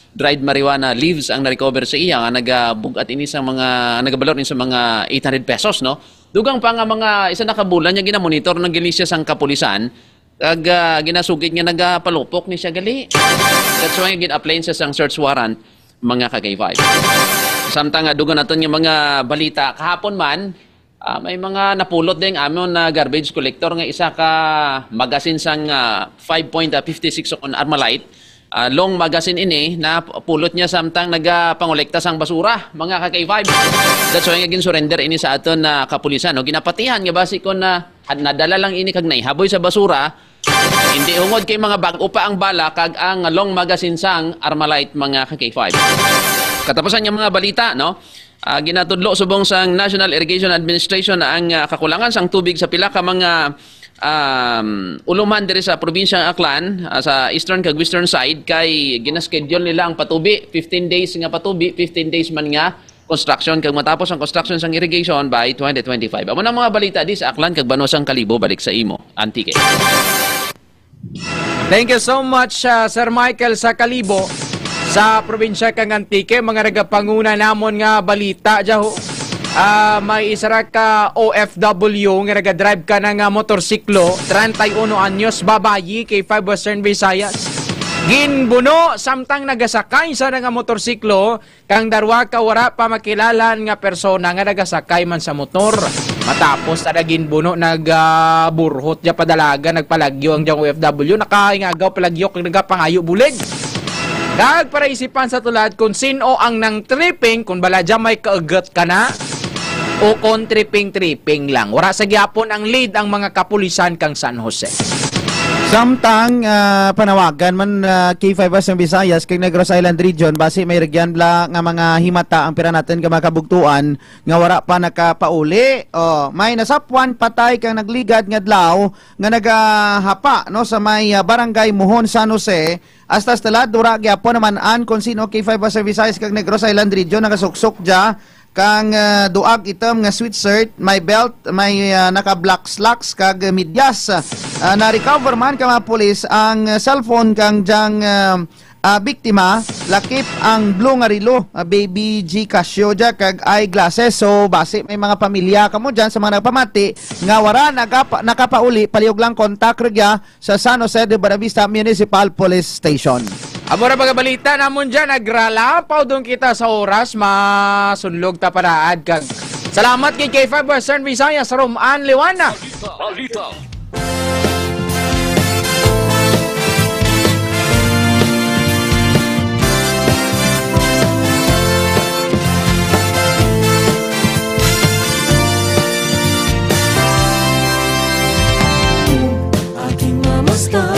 dried marijuana leaves ang na-recover sa iya nga nagabugat ini sa mga nagabalor ini sa mga 800 pesos no. Dugang pa nga mga isa na kabulan niya ginamonitor ng gilisya sang kapulisan kag ginasugid nga nagapalupok ni siya gali. That's why gin-apply sa sang search warrant mga ka-K5. Samtang dugang naton nga mga balita kahapon man may mga napulot din amon na garbage collector nga isa ka magasin sang 5.56 on Armalite. Long magazine ini na pulot niya samtang nagapangolekta sang basura mga ka-K5. That's why nga gin-surrender ini sa aton na kapulisan no. Ginapatihan nga basi kon na nadala lang ini kag naihaboy sa basura. Hindi ungod kay mga bag upa ang bala kag ang long magazine sang Armalite mga ka-K5. Katapusan nga mga balita no. Ginatudlo subong sang National Irrigation Administration ang kakulangan sang tubig sa pila ka mga uluman diri sa probinsyang Aklan sa eastern kag western side kay gina-schedule nila ang patubi 15 days nga patubi 15 days man nga construction kag matapos ang construction sang irrigation by 2025. Amo na mga balita di sa Aklan kag Banosang Kalibo. Balik sa imo Antique. Thank you so much Sir Michael sa Kalibo sa probinsya kang Antique. Mga nagapanguna namon nga balita jaho. May isa ka OFW nga nagadrive ka ng motorsiklo 31 anyos babayi kay 5 Western Visayas. Ginbuno samtang nagasakay sa nga motorsiklo kang darwa ka wara pa makilalan nga persona nga nagasakay man sa motor. Matapos tada ginbuno nagburhot ja padalaga nagpalagyo ang OFW nakaingagaw palagyo kag nagapangayo bulig. Dag para isipan sa tulad kung sino ang nang tripping, kung bala dyan may kaagat ka na, o kung tripping lang. Wala sa gyapon ang lead ang mga kapulisan kang San Jose. Samtang panawagan man K5 sa Visayas kay Negros Island Region base may regyan bla nga mga himata ang pira natin ka makabugtuan nga wara pa nakapauli. May nasapwan patay kang nagligad nga adlaw nga nagahapa no sa may barangay Muhon San Jose. Hasta talad dura gyapon naman an kung sino K5 sa Visayas kag Negros Island Region nagasuksok dia kang duag item nga sweatshirt, may belt, may naka-black slacks kag medyas. Na-recover man ka mga pulis ang cellphone kang dyang biktima, lakip ang blue nga rilo, baby G Casio dya kag eyeglasses. So base may mga pamilya kamo dyan sa mga nagpamati nga wara nakapauli palihog lang kontak regya sa San Jose de Buenavista Municipal Police Station. Amora pagabalita namon dyan, nagralapaw doon kita sa oras, masunlog ta paraad kag. Salamat kay K5 Western Visayas, Roman Liwana. Balita. Aking mamasdan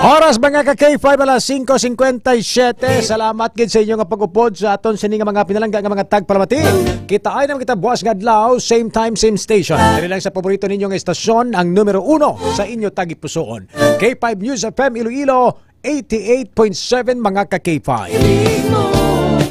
Oras mga ka-K5 alas 5:57. Salamat gid sa inyo nga pag-upod sa aton sini nga mga pinalangga nga mga tagpalamati. Kita ay naman kita buwas nga adlaw, same time, same station. Dili lang sa paborito ninyo nga estasyon, ang numero 1 sa inyo tagipusoon. K5 News FM Iloilo 88.7 mga ka-K5.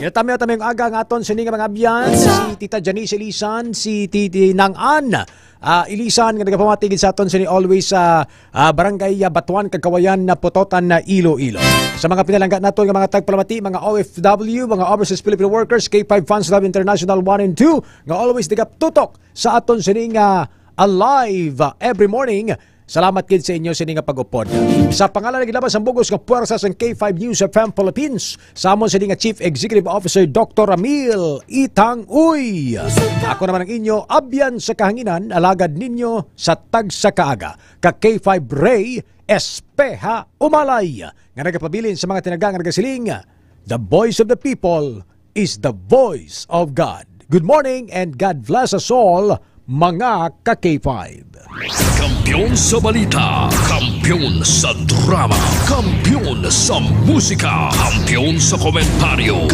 Tami yung aga ng aton sini nga mga abyan, si Tita Janice Ilisan, si Titi Nang-an Ilisan nga nagapamatigid sa aton sini always sa Barangay Batuan, Kagawayan na Putotan na Iloilo. Sa mga pinalangga naton nga mga tagpalamati, mga OFW, mga overseas Filipino workers, K5 Fans Love International 1 and 2 nga always tutok sa aton sini nga alive every morning. Salamat kid sa inyo sa nga pag-upod. Sa pangalan ng ilabas ang bugos ng puwersa sa K5 News FM Philippines, sa amon sa nga Chief Executive Officer Dr. Ramil Itang Uy. Ako naman ang inyo, abyan sa kahanginan, alagad ninyo sa tag sa kaaga. Ka K5 Ray Espeha Umalay. Nga nagapabilin sa mga tinagang nagasiling, the voice of the people is the voice of God. Good morning and God bless us all, mga ka-K5. Kampiyon sa balita, kampiyon sa drama, kampiyon sa musika, kampiyon sa komentaryo.